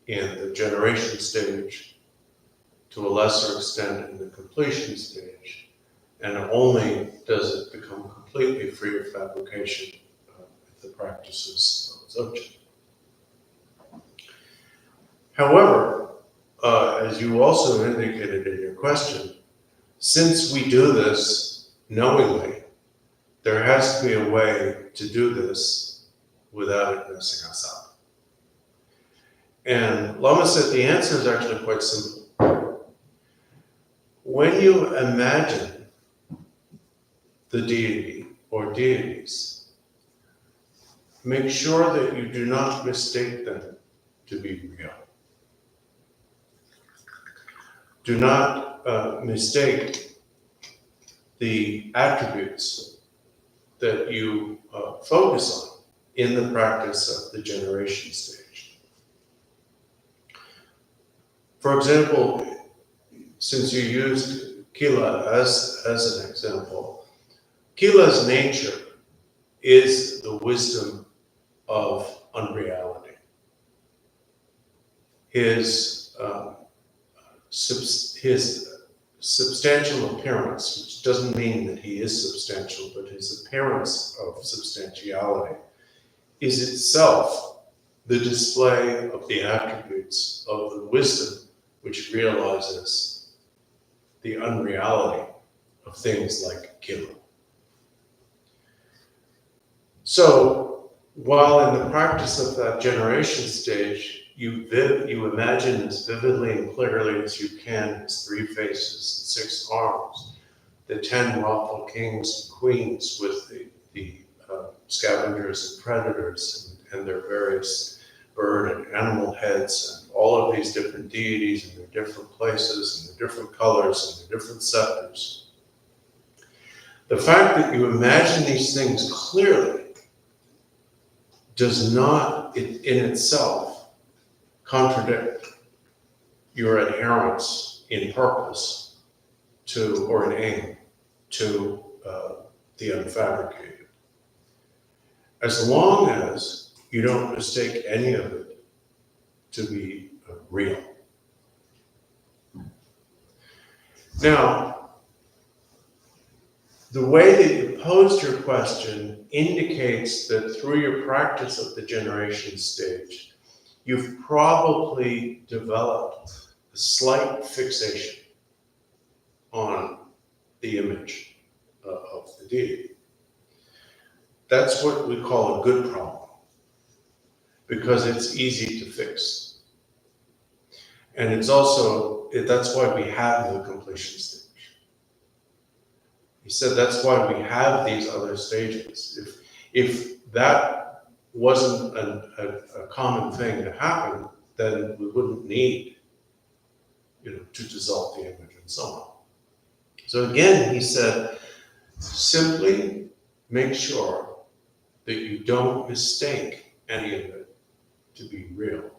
in the generation stage, to a lesser extent in the completion stage, and only does it become completely free of fabrication if the practices of Dzogchen. However, as you also indicated in your question, since we do this knowingly, there has to be a way to do this without it messing us up. And Lama said the answer is actually quite simple. When you imagine the deity or deities, make sure that you do not mistake them to be real. Do not mistake the attributes that you focus on in the practice of the generation stage. For example, since you used Kila as an example, Kila's nature is the wisdom of unreality. His substantial appearance, which doesn't mean that he is substantial, but his appearance of substantiality is itself the display of the attributes of the wisdom which realizes the unreality of things like Kila. So, while in the practice of that generation stage, you imagine as vividly and clearly as you can his 3 faces and 6 arms, the 10 lawful kings and queens with the scavengers and predators and their various bird and animal heads, and all of these different deities in their different places and their different colors and their different scepters. The fact that you imagine these things clearly does not in itself contradict your adherence in purpose to, or in aim, to the unfabricated. As long as you don't mistake any of it to be real. Now, the way that you posed your question indicates that through your practice of the generation stage, you've probably developed a slight fixation on the image of the deity. That's what we call a good problem, because it's easy to fix. And it's also, that's why we have the completion stage. He said that's why we have these other stages. If that wasn't a common thing to happen, then we wouldn't need, to dissolve the image and so on. So again, he said, simply make sure that you don't mistake any of it to be real.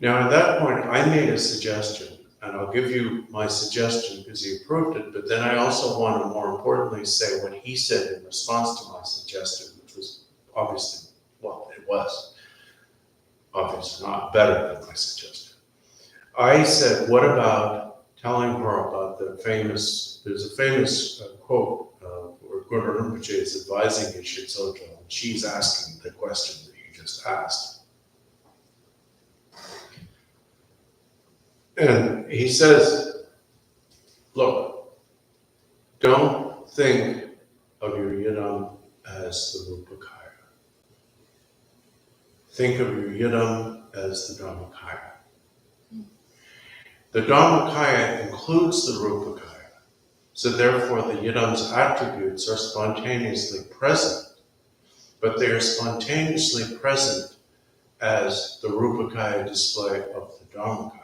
Now, at that point, I made a suggestion, and I'll give you my suggestion because he approved it, but then I also want to more importantly say what he said in response to my suggestion, which was obviously, it was obviously not better than my suggestion. I said, what about telling her about there's a famous quote where Guru Rinpoche is advising Yeshe Gyamtso, and she's asking the question that you just asked. And he says, look, don't think of your yidam as the Rupakaya. Think of your yidam as the Dharmakaya. The Dharmakaya includes the Rupakaya, so therefore the yidam's attributes are spontaneously present, but they are spontaneously present as the Rupakaya display of the Dharmakaya.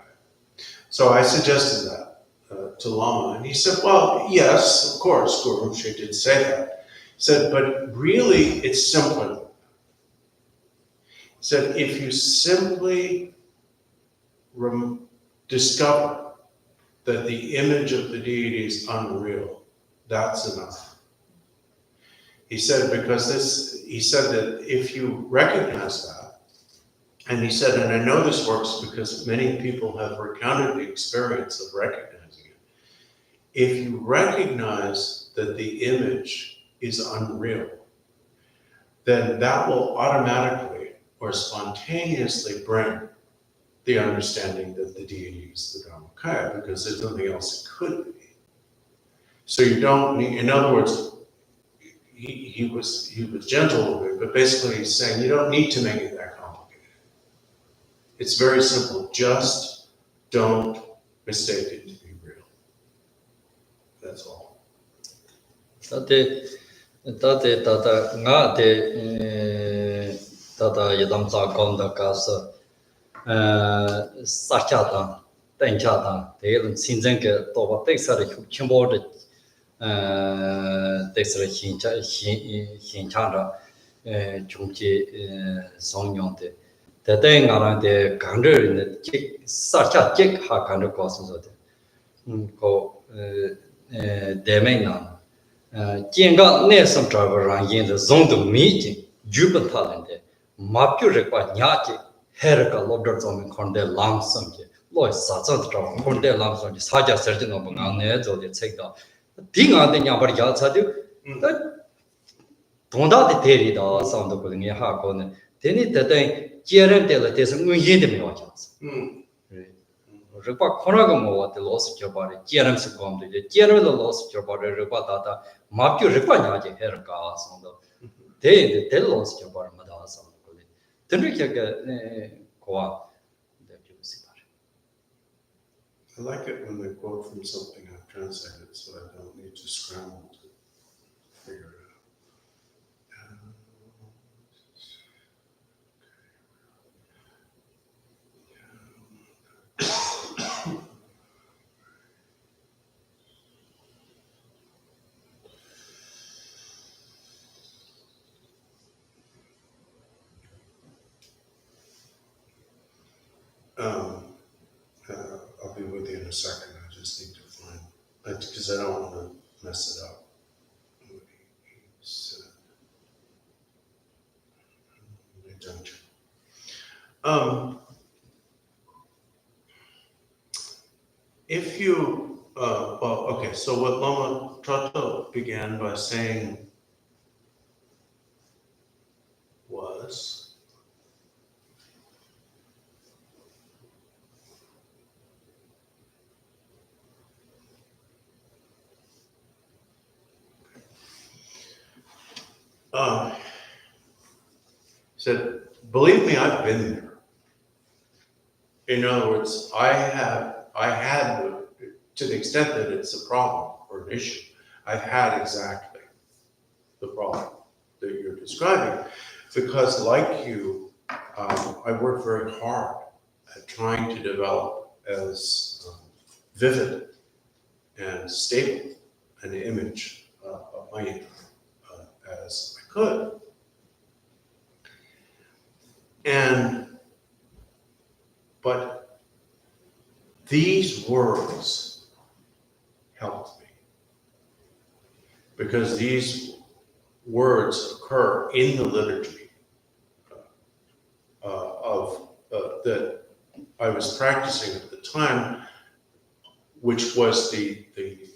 So I suggested that to Lama, and he said, well, yes, of course, Guru Rinpoche did say that. He said, but really it's simpler than that. He said, if you simply discover that the image of the deity is unreal, that's enough. He said, he said that if you recognize that, and he said, and I know this works because many people have recounted the experience of recognizing it. If you recognize that the image is unreal, then that will automatically or spontaneously bring the understanding that the deity is the Dharmakaya, because there's nothing else it could be. So you don't need, in other words, he was gentle with it, but basically he's saying you don't need to make it that complicated. It's very simple. Just don't mistake it to be real. That's all. Tate tata nga te tata yadam sa konda kasa sakya tencha ta te sinzen ke to ba texare chimbo de texare hincha da chungji songyonte te ngara de gangre ne sakya jek ha gangre koso so de ko demena 健康内生这个人因的种种美景，日本他人的马表这个年纪，还是个老点咱们看的朗诵的，老啥子的着，看的朗诵的，啥家事情都不干呢，做的这个，第二的伢把牙擦的，东大的地里的上头不是你哈过呢，天天在等接人的了，但是我演的没有这样子。Rupa Konaga Moa, the loss of body, Jerem Succumb, the general loss of your body, Rupa Data, Mapu Ripanaji, Hergas on the day, the loss of your body, Madas on the Kuli. Then we can Koa, that you see. I like it when they quote from something I've translated, so I don't need to scramble to figure it out. I'll be with you in a second. I just need to find, because I don't want to mess it up. If you, okay, so what Lama Tratop began by saying was, said, believe me, I've been there. In other words, I had, to the extent that it's a problem or an issue, I've had exactly the problem that you're describing. Because like you, I worked very hard at trying to develop as vivid and stable an image of my inner as I could. But these words helped me, because these words occur in the liturgy that I was practicing at the time, which was the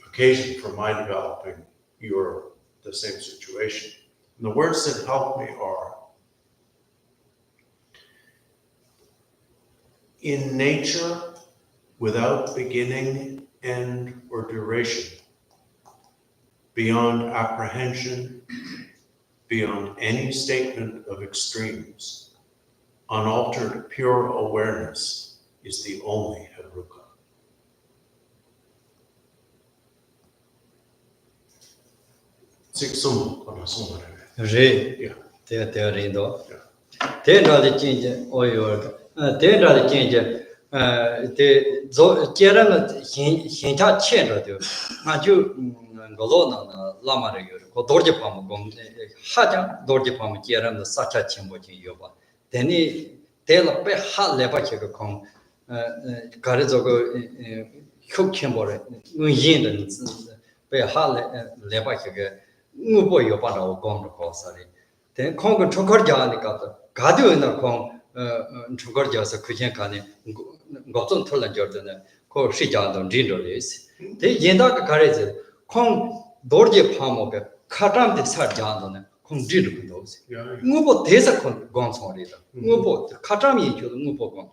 occasion for my developing the same situation. And the words that help me are, in nature, without beginning, end, or duration, beyond apprehension, beyond any statement of extremes, unaltered pure awareness is the only Heruka. Sixum Padmasambhava. Re, Yeah. te rindo. Te rali chinje oyor. Te rali chinje te zo keram hincha chen radio. Maju golo na lama re yor. Ko dorje pam gom haja dorje pam keram na sacha chimbo chi yoba. Teni te la pe ha le ba che ko kong gare zo go hyuk chimbo re. Yin de pe ha le ba che Nyingpo yopa na gom ko sari. Then Kong Chokgyur Lingpa Gradual na Kong Chokgyur sa kujen kane gobson tholan jordan ko shija don jindo les. Te yenda ka kareze Kong dorje phamo be khatam de sar jandon Kong jindo kundos. Nyingpo desa kon gom sori da. Nyingpo khatam yi jo Nyingpo gom.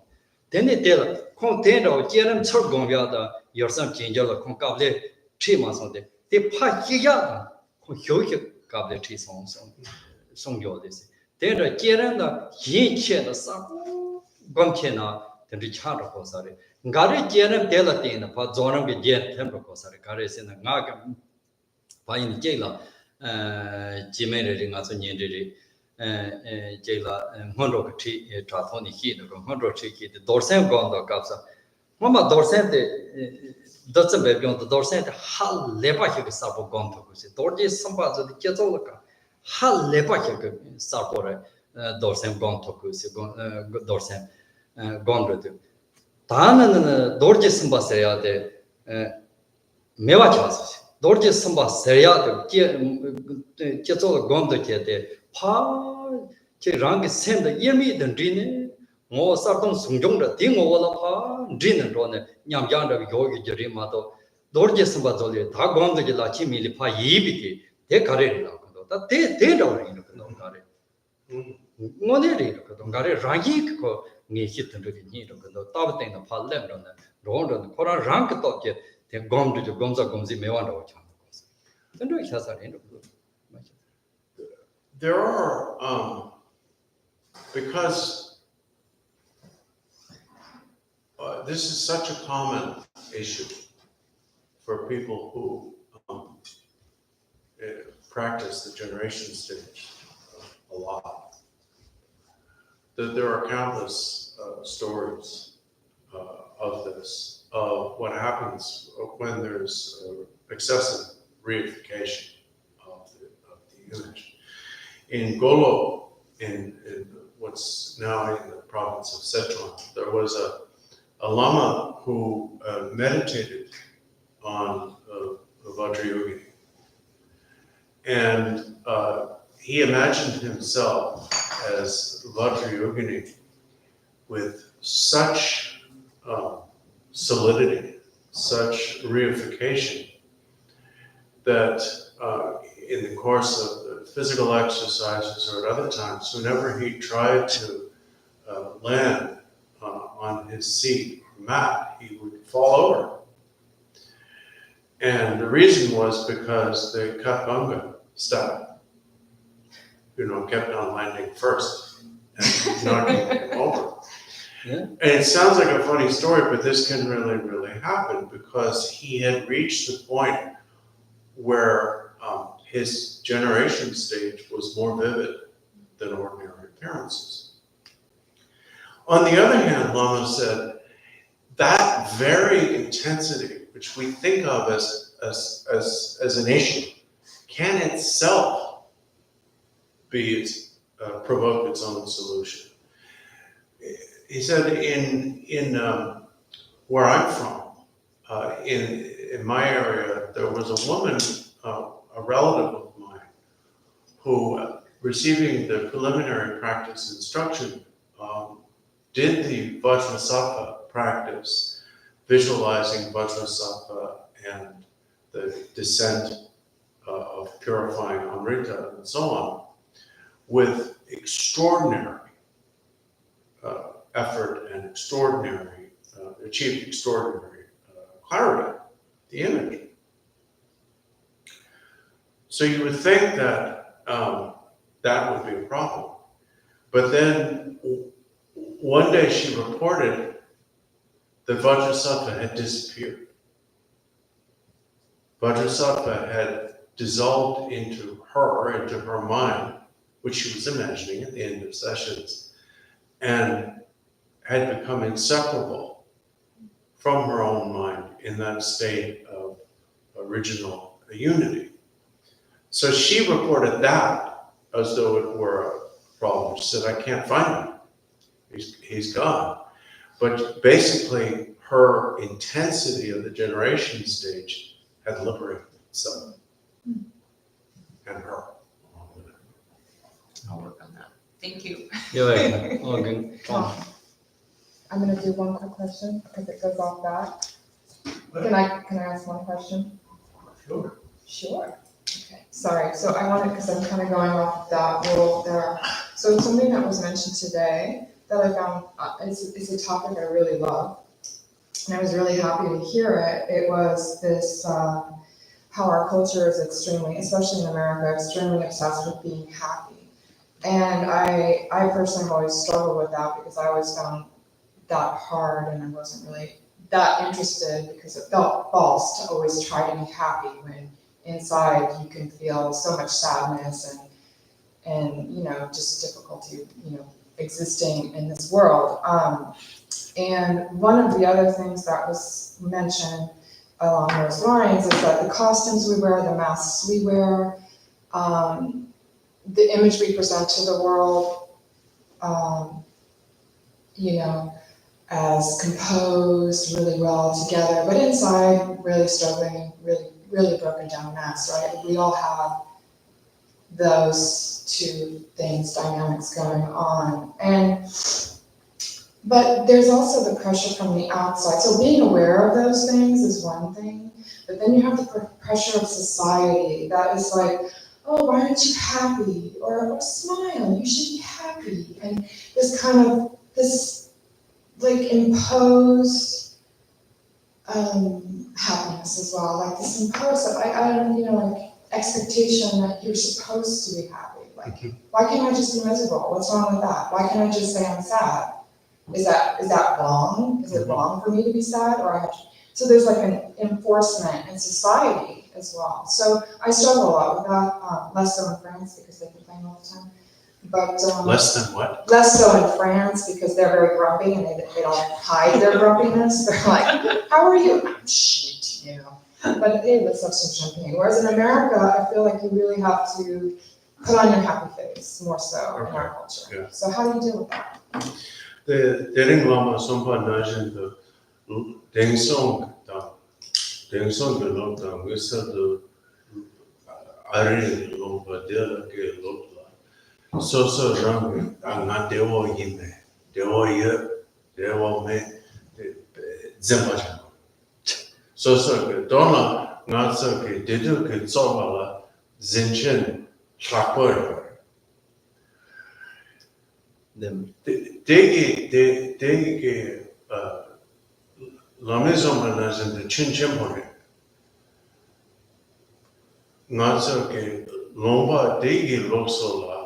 Then tela Kong tendo jeram chor gom ya da yorsam jinjala Kong kable chi ma so de. Te pha ji ya Hyoke Gable Tree song yo this. Then the Geranda Yin Chen the Sam Gomchena, the Richard of Kosari. Gary Jeram Delatin, the Pazonam with Jen Temple Kosari, Garis in the Nagam Pain Jela, Jimene Ringasuni, Jela, and Hondo Tree, Tratoni Heat, Hondo Tree, the Dorsem Gondo Gapsa. Mama Dorsente. Doesn't be beyond the Dorset, how Lebachik Sapo Gontokus, Dorje Sambazo the Ketolaka, how Lebachik Sapore, Dorsem Gontokus, Dorsem Gondretu. Tanan Dorje Samba Seria de Mevachas, Dorje Samba Seria de Ketol Gondoke de Pa Rang send the Yemi than Dine. Mo sarton sungjong da ding wala pa jin ro ne nyam yang da yo gi jri ma to dorje samba zole da gom de la chi mi li pa yi bi ki de gare la ko da de ro ri no ko gare mo ne ri ko do gare rang yi ko ngi hit de ni ro ko ta ba ten da pa lem ro ne ro ko ra rang ko to ke de gom de gom sa gom si me wan ro cha ko sa ro cha sa ri no There are because this is such a common issue for people who practice the generation stage a lot. That there are countless stories of this, of what happens when there's excessive reification of the image. In Golo, in what's now in the province of Sichuan, there was a Lama who meditated on Vajrayogini. And he imagined himself as Vajrayogini with such solidity, such reification, that in the course of the physical exercises or at other times, whenever he tried to land on his seat or mat, he would fall over. And the reason was because the Katbanga staff kept on landing first and knocking him over. Yeah. And it sounds like a funny story, but this can really, really happen because he had reached the point where his generation stage was more vivid than ordinary appearances. On the other hand, Lama said, that very intensity, which we think of as an issue, can itself provoke its own solution. He said, in where I'm from, in my area, there was a woman, a relative of mine, who, receiving the preliminary practice instruction, did the Vajrasattva practice, visualizing Vajrasattva and the descent of purifying Amrita and so on, with extraordinary effort and achieved extraordinary clarity, the image. So you would think that that would be a problem. But then one day she reported that Vajrasattva had disappeared. Vajrasattva had dissolved into her mind, which she was imagining at the end of sessions, and had become inseparable from her own mind in that state of original unity. So she reported that as though it were a problem. She said, I can't find him. He's gone. But basically, her intensity of the generation stage had liberated itself and her. I'll work on that. Thank you. You're welcome. Okay. I'm gonna do one quick question because it goes off that. Can I ask one question? Sure. Sure. Okay, sorry. So I wanted, because I'm kind of going off that rule there. So something that was mentioned today that I found is a topic I really love, and I was really happy to hear it. It was this how our culture is extremely, especially in America, extremely obsessed with being happy. And I personally have always struggled with that because I always found that hard, and I wasn't really that interested because it felt false to always try to be happy when inside you can feel so much sadness and just difficulty existing in this world. And one of the other things that was mentioned along those lines is that the costumes we wear, the masks we wear, the image we present to the world, as composed, really well together, but inside really struggling, really broken down mess, right? We all have those two things, dynamics going on. But there's also the pressure from the outside. So being aware of those things is one thing, but then you have the pressure of society that is like, oh, why aren't you happy? Or smile, you should be happy. And this kind of, like imposed happiness as well, like this imposed, like expectation that you're supposed to be happy. Like, why can't I just be miserable? What's wrong with that? Why can't I just say I'm sad? Is that wrong? Is it wrong for me to be sad? So there's like an enforcement in society as well. So I struggle a lot with that, less so in France because they complain all the time. But Less than what? Less so in France because they're very grumpy and they don't hide their grumpiness. They're like, how are you? Shit, But hey, let's have some champagne. Whereas in America, I feel like you really have to put on your happy face more so in our culture. Yeah. So how do you deal with that? The Dering Lama Sompa Najin, the Deng Song, the Lota, we said the Ari Lomba, Dela Ke Lota. So rang not dewo yime, dewo ye, dewo me, zembajan. So dona not so ke dedu ke sobala zinchin shakor. Degi lamizom anazin the chinchimore. Not so ke lomba degi losola.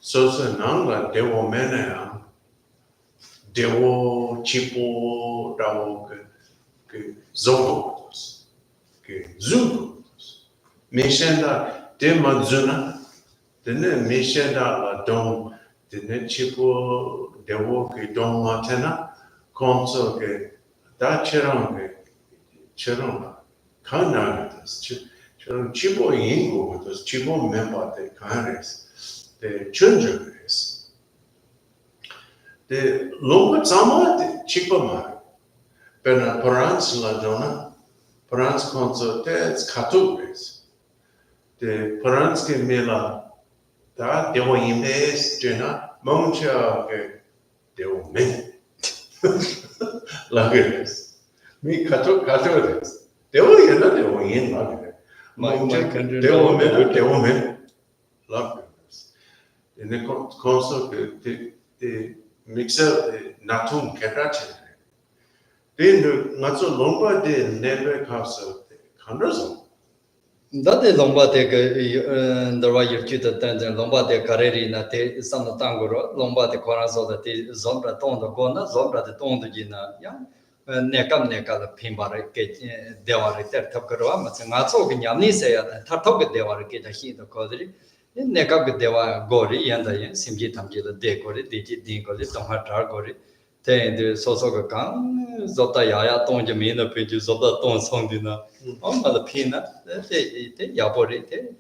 So nangla dewo mena dewo chipo dawo ke zogo ke zungu meshenda de manzuna dene meshenda la dom dene chipo dewo ke dom matena konso ke da cherong kana das cherong chipo yingo das chipo member de kares de chunjures de lomba zama de chipo ma pena parans la dona parans konso de katubes de parans ke mela da dewo imbes jena moncha ke dewo men Lagres. Me kato des. Devo yena devo yen lagre. Devo men lagres. In the conso the mixer natum kerache. Then natso lomba de nebe kaso kandrazo. Date lomba de ndarwa yirchu de tanjan lomba de kareri na te samna tangoro lomba de koranzo de te zombra tondo gona zombra de tondo gina ya nekam nekal pimbare ke deware ter tapkaro ma nga so gnyamni se ya tartok de deware ke da hi do kodri nekam de dewa gori yanda yin simji tamji de de gori de ji din gori tomha tar gori te de so so ga kan zota ya ya tong je me na pe ju zota tong song dina ma the pina te yapore te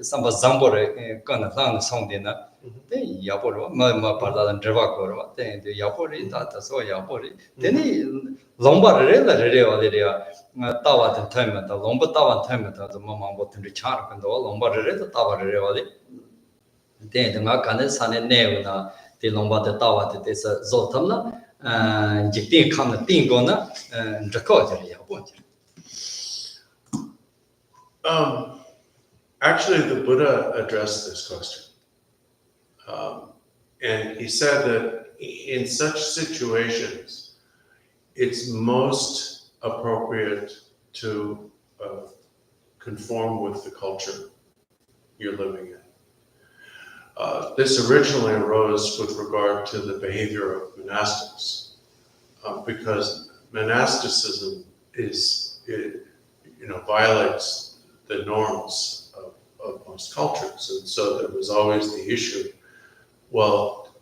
samba zambore kana lang song dina te yaporo ma parda dreva koro te yapore ta so yapore te ni lomba re wa de ya tawa de time ta lomba tawa time ta ma ma bo tin char kan do lomba re tawa re wa de te nga kan sa ne na te lomba de tawa de sa zo tam na jikti kham na ting go na drako je ya bo Actually, the Buddha addressed this question. And he said that in such situations, it's most appropriate to conform with the culture you're living in. This originally arose with regard to the behavior of monastics, because monasticism violates the norms of most cultures. And so there was always the issue, well,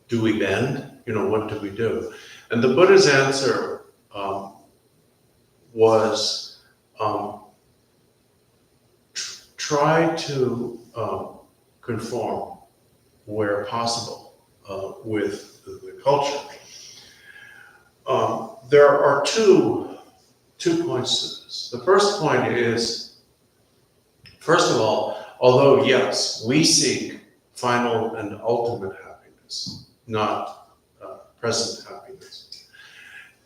do we bend? What do we do? And the Buddha's answer was try to conform where possible with the culture. There are two points to this. The first point is, first of all, although yes, we seek final and ultimate happiness, not present happiness.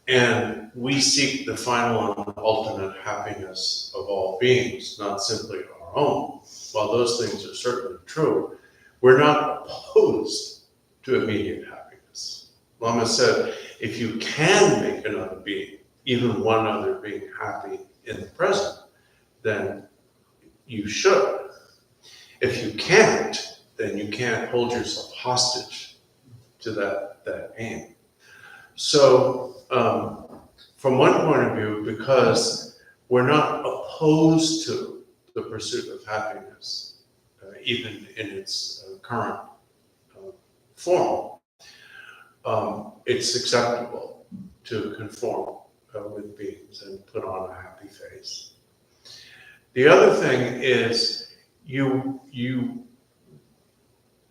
And we seek the final and ultimate happiness of all beings, not simply our own. While those things are certainly true, we're not opposed to immediate happiness. Lama said, if you can make another being, even one other being happy in the present, then you should. If you can't, then you can't hold yourself hostage to that aim. So from one point of view, because we're not opposed to the pursuit of happiness, even in its current form, it's acceptable to conform with beings and put on a happy face. The other thing is you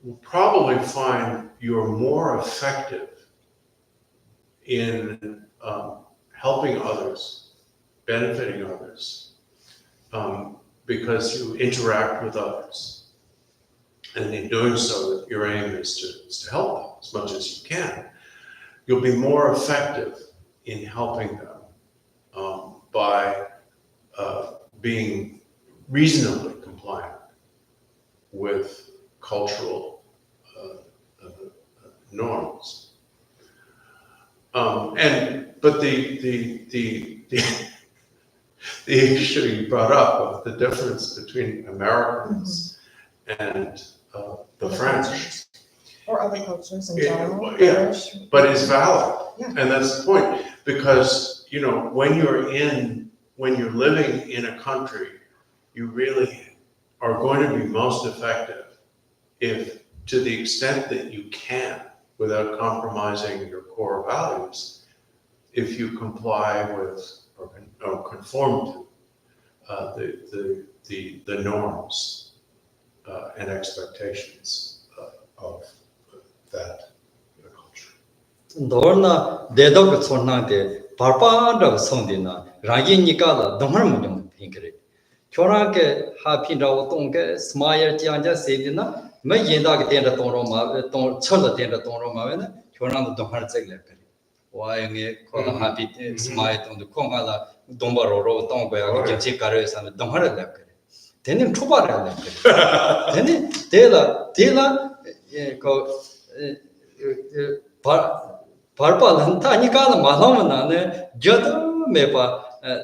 will probably find you're more effective in helping others, benefiting others, because you interact with others. And in doing so, your aim is to help them as much as you can. You'll be more effective in helping them by being reasonably compliant with cultural norms. But the issue you brought up of the difference between Americans and the Other French. cultures. Or other cultures in Yeah, general, yeah. British. But it's valid. Yeah. And that's the point. Because, you know, when you're living in a country, you really are going to be most effective if, to the extent that you can, without compromising your core values, if you comply with or conform to the norms and expectations of that culture. Dorna dedok sonante parpada sondina rangi nikala domar mujum pinkre choranke ha pinda tongke smile janja sedina me yenda ke tenda tongro ma tong chola tenda tongro ma na chorang domar chegle kare wa yenge kola happy smile tong kongala dombaro ro tongbe ya ke kare sa domar le kare tenim chubara le kare tenim tela ko parpa tani kala malama nane jada mepa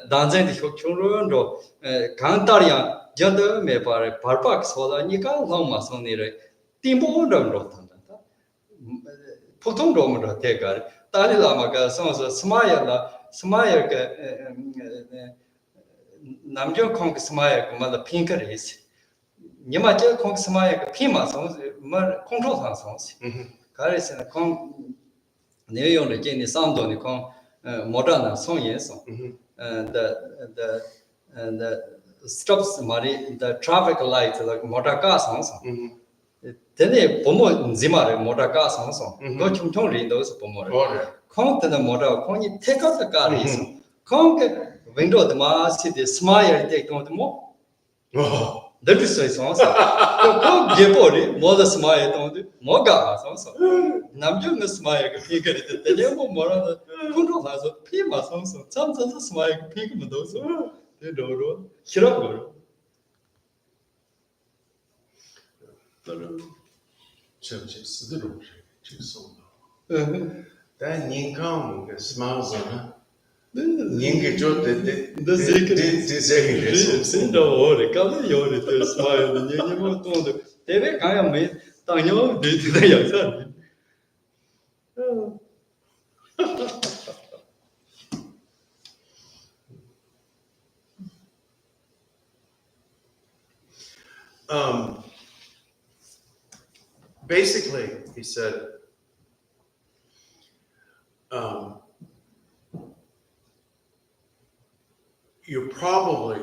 danzen di chokchunro kantarya jada mepa parpa sola nika lama sonire timbo ro tanda potom ro mo tegar tali lama ka sonso smaya ka namjo kong smaya ka mala pinkar is nyama je kong smaya ka pima sonso mar control san sonso 가르치는 공 내용을 이제 상도니 공 모던한 송예서 the stops 말이 the traffic light like 모터카 상서 되네 보모 지마를 모터카 상서 그 총총 린도스 보모를 콩트는 모터 콩이 테카스 가리 있어 콩게 윈도우 마시디 스마일 때 뭐 That is so songs. Go Jepori, Mother Smile, Moga songs. Namjung the smile, pig at the Demo Mora, Kongtrol has a Pima songs, some smile, pig those. They don't know. That Nyingpo smiles on the secret Send over, come here, the smile, and you told them. They were kind of made, Daniel did the young. Basically, he said, you're probably,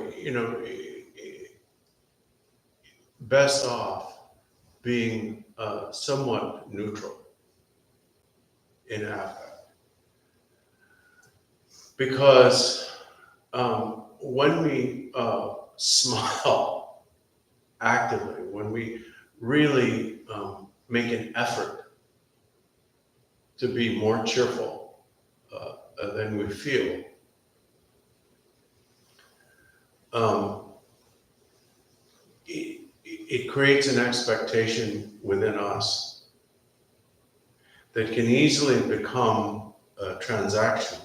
best off being somewhat neutral in affect. Because when we smile actively, when we really make an effort to be more cheerful than we feel, it creates an expectation within us that can easily become transactional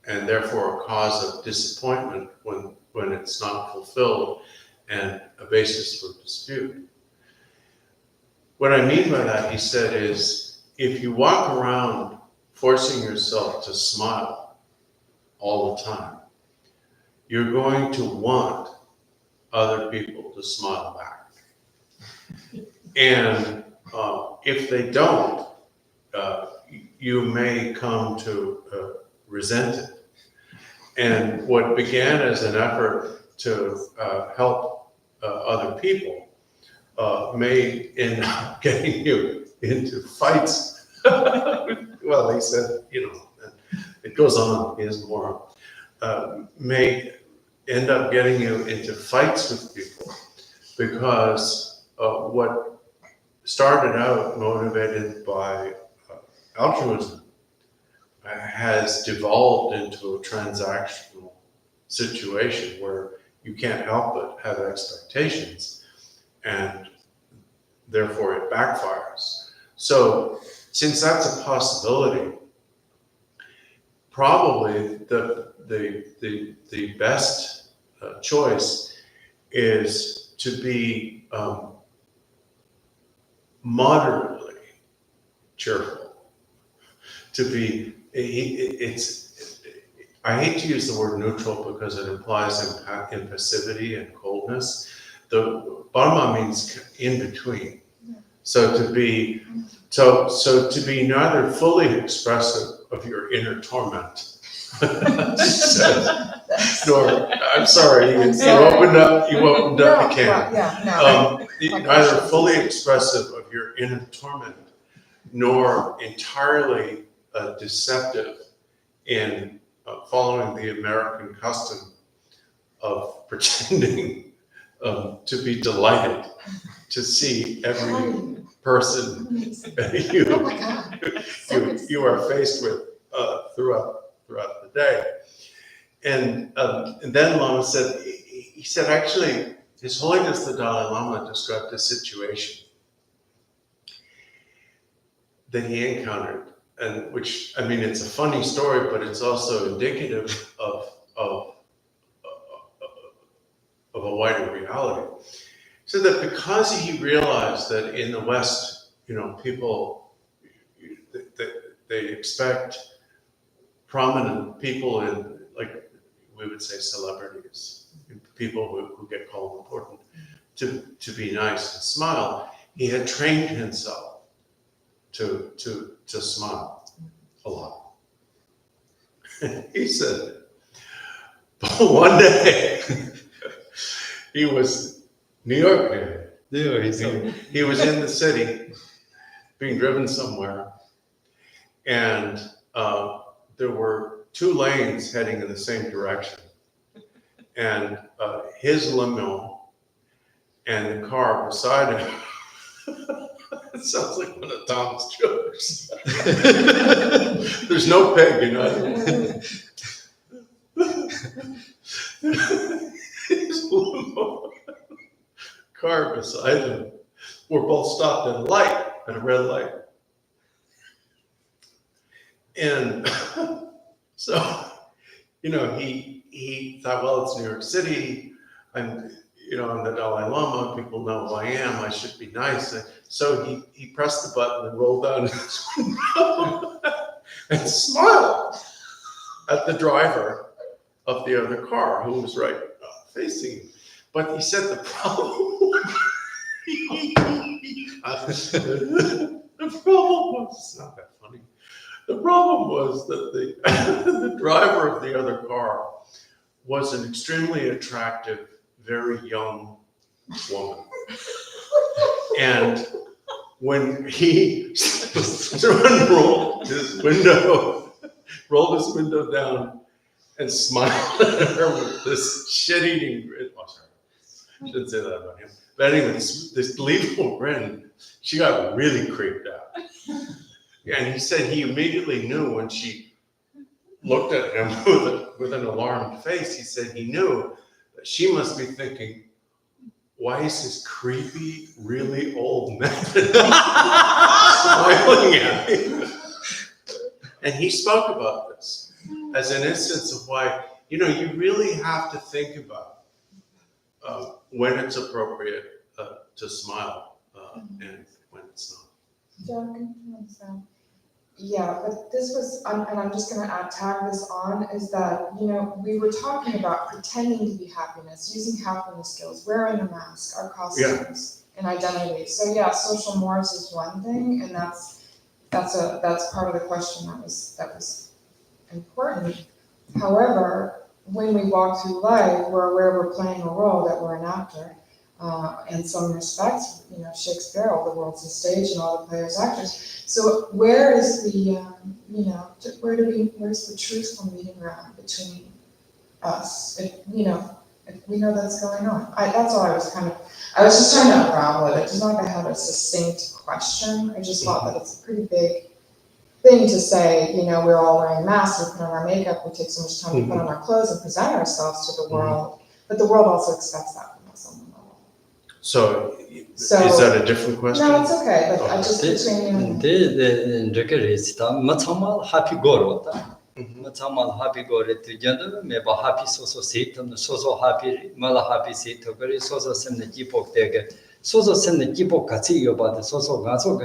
and therefore a cause of disappointment when it's not fulfilled and a basis for dispute. What I mean by that, he said, is if you walk around forcing yourself to smile all the time, you're going to want other people to smile back. And if they don't, you may come to resent it. And what began as an effort to help other people may end up getting you into fights. Well, he said, it goes on, he has more. May end up getting you into fights with people because what started out motivated by altruism has devolved into a transactional situation where you can't help but have expectations and therefore it backfires. So since that's a possibility, probably the best choice is to be moderately cheerful, to be, I hate to use the word neutral because it implies impassivity and coldness. The Dharma means in between. So to be neither fully expressive of your inner torment, nor, I'm sorry, you opened up the can. Neither fully expressive of your inner torment, nor entirely deceptive in following the American custom of pretending to be delighted to see every person you are faced with throughout the day. And then Lama said, he said, actually, His Holiness the Dalai Lama described a situation that he encountered, and which, I mean, it's a funny story, but it's also indicative of a wider reality. So that because he realized that in the West, people, they expect prominent people in, like we would say, celebrities, people who get called important, to be nice and smile. He had trained himself to smile a lot. He said, but one day, he was New York Day. He was in the city, being driven somewhere, and there were 2 lanes heading in the same direction. And his limo and the car beside him, it sounds like one of Tom's jokes. There's no peg, His limo, car beside him, were both stopped at a red light. And so, he thought, well, it's New York City. I'm the Dalai Lama. People know who I am. I should be nice. So he pressed the button and rolled down his window and smiled at the driver of the other car, who was right facing him. But he said the problem was, it's not that funny. The problem was that the driver of the other car was an extremely attractive, very young woman. And when he rolled his window down and smiled at her with this shit-eating grin. Oh, sorry, I shouldn't say that about him. But anyway, this gleeful grin, she got really creeped out. And he said he immediately knew when she looked at him with an alarmed face. He said he knew that she must be thinking, why is this creepy, really old man smiling at me? And he spoke about this as an instance of why, you really have to think about when it's appropriate to smile and when it's not. Yeah, but this was, and I'm just going to tag this on, is that, we were talking about pretending to be happiness, using happiness skills, wearing a mask, our costumes, and identity. So yeah, social mores is one thing, and that's part of the question that was important. However, when we walk through life, we're aware we're playing a role, that we're an actor. In some respects, Shakespeare, all the world's a stage and all the players actors. So where is the, where's the truthful meeting ground between us? If we know that's going on. That's all I was just trying to unravel it. It's not like I had a succinct question. I just thought that it's a pretty big thing to say, we're all wearing masks, we put on our makeup, we take so much time to put on our clothes and present ourselves to the world. But the world also expects that from us on the level. So is that a different question? No, it's okay, but I just between happy go happy go happy so 소소 셈네 기보 같이 요바데 소소 가소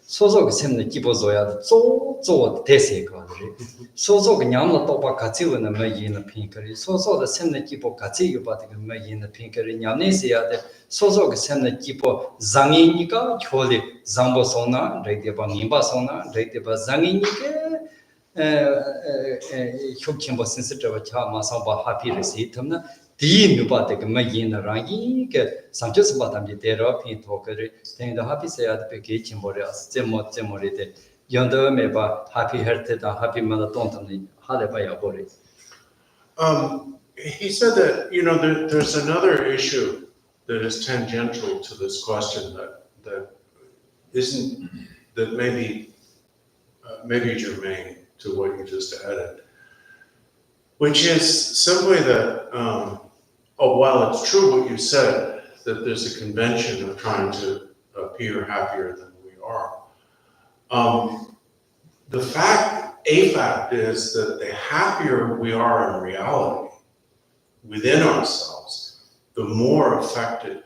소소 셈네 기보 조야 조 대세 거들이 소소 그냥로 또바 같이 오는 매이는 핑크리 소소의 셈네 기보 같이 요바데 매이는 핑크리 냠네시야데 소소 셈네 기보 장이니까 효리 장보소나 레데바 님바소나 레데바 장이니게 효kimbo sensitive cha masamba happy received the mubate magin rangi ke sanjus badam de therapy tokere then the happy say at the kimborias temorite yondo meba happy health and happy mother don't haleba yabori. He said that, you know, there's another issue that is tangential to this question that isn't, that maybe germane to what you just added, which is simply that, while it's true what you said, that there's a convention of trying to appear happier than we are, a fact is that the happier we are in reality, within ourselves, the more effective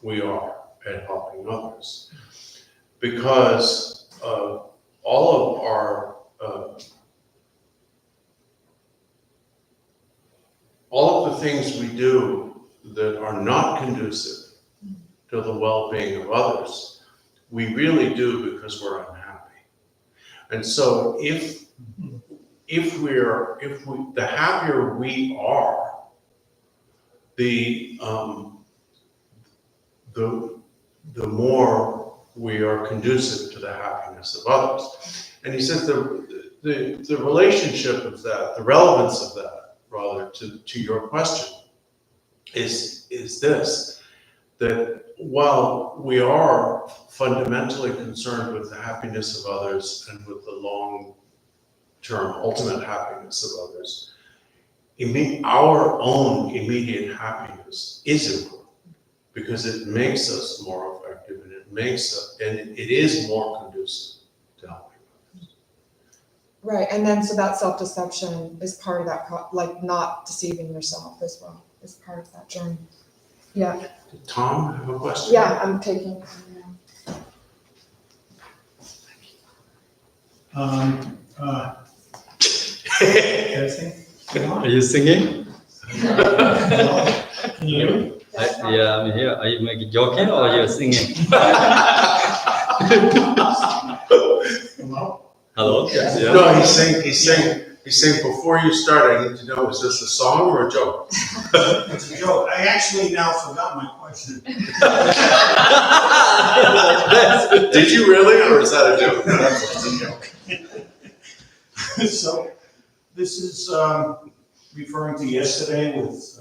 we are at helping others. Because all of the things we do that are not conducive to the well-being of others, we really do because we're unhappy. And so if the happier we are, the more we are conducive to the happiness of others. And he says the relationship of that, the relevance of that, rather, to your question is this, that while we are fundamentally concerned with the happiness of others and with the long-term ultimate happiness of others, our own immediate happiness is important because it makes us more effective and it is more conducive to helping others. Right, and then so that self-deception is part of that, like not deceiving yourself as well, is part of that journey. Yeah. Did Tom have a question? Yeah, I'm taking. Are you singing? Can you hear me? Yeah, I'm here. Are you making joking or are you singing? Hello? Hello? Yeah. No, he's saying before you start, I need to know, is this a song or a joke? It's a joke. I actually now forgot my question. Did you really, or is that a joke? It's a joke. So, this is referring to yesterday with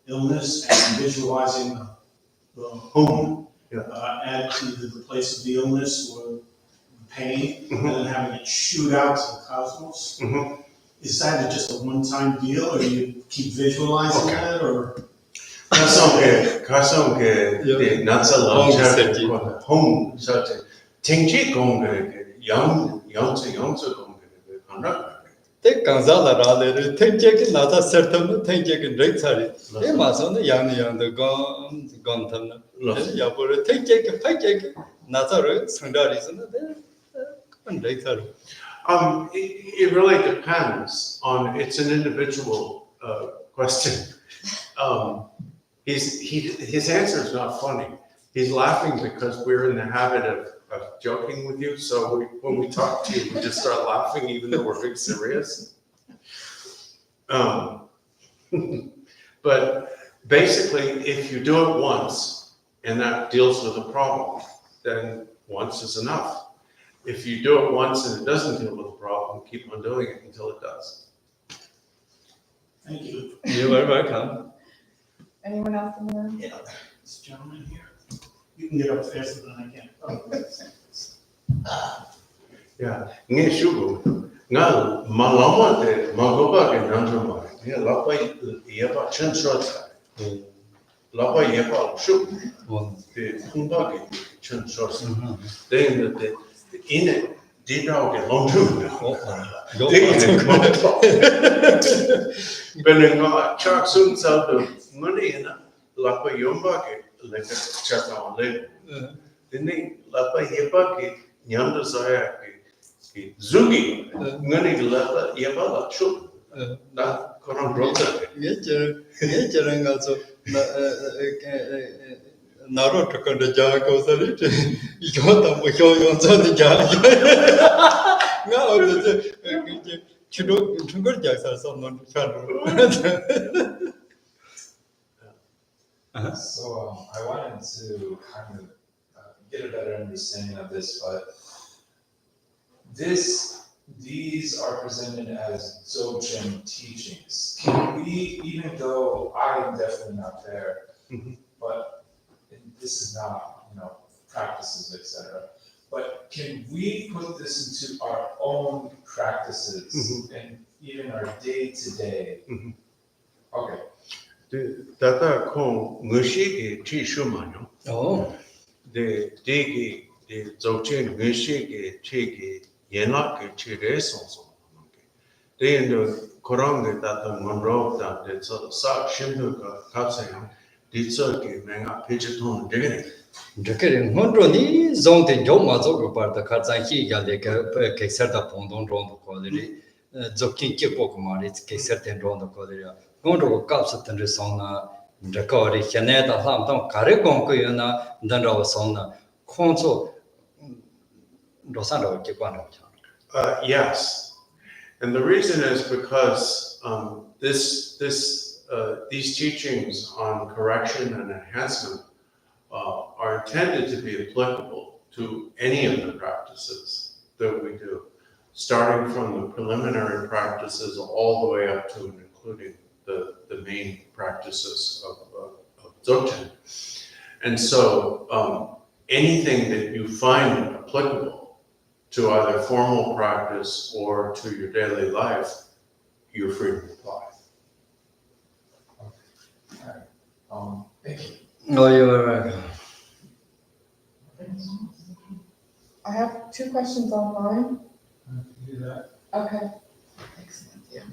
illness and visualizing the home add to the place of the illness or the pain, and then having it shoot out to the cosmos. Is that just a one-time deal, or you keep visualizing that, or? 가서 그 나서 home such tingji gong 영수 gong 안 Te kanzala rale, te jeki nata sertam, te jeki rektsari. E masona yang the gon tamna. Yapore te jeki pa jeki nata re sangari sana de rektsari. It really depends on, it's an individual question. His answer is not funny. He's laughing because we're in the habit of joking with you. So when we talk to you, we just start laughing even though we're being serious. But basically, if you do it once and that deals with a problem, then once is enough. If you do it once and it doesn't deal with the problem, keep on doing it until it does. Thank you. You're very welcome. Anyone else in the room? Yeah, this gentleman here. You can get up faster than I can. Yeah, nge shugo. Nga malama de magoba ke nanjoma. Yeah, lapa yeba chenshota. Lapa yeba shugo. The kumba ke chenshota. Then the in it did out get long too. Benenga chak sun sa the money na lapa yomba ke like chat on leg. Then lapa yepa ke nyamda saya ke zugi ngani lapa yepa la chup na kono brota. 예저랑 가서 나로 특근데 자고서리 이거다 뭐 효용전이 자 나 어제 이제 주로 중걸 작사서 뭐 차로 So I wanted to kind of get a better understanding of this, but these are presented as Dzogchen teachings. Can we, even though I am definitely not there, but this is not, practices, etc. But can we put this into our own practices and even our day-to-day? Okay. Tata kong ngushi ke chi shumanyo. 어 De degi de dzogchen ngushi ke chi ke yenak ke chi re song song. De indo korang de tata monro da de tsa sa shimdu ka kapsayang di tsa ke menga pichiton degene. 저게 혼돈이 zonte 조마조 거다 가자히 야데 객설다 본동 정도 거들이 적긴 끼고 말이 객설된 정도 거들이 공도 값었던 레선나 저거리 현에다 함동 가르공 거요나 단라고 선나 콘소 로산로 끼고는 Yes, and the reason is because these teachings on correction and enhancement are intended to be applicable to any of the practices that we do, starting from the preliminary practices all the way up to and including the main practices of Dzogchen. And so anything that you find applicable to either formal practice or to your daily life, you're free to apply. Thank you. I have 2 questions online. Do that. Okay. Excellent, yeah.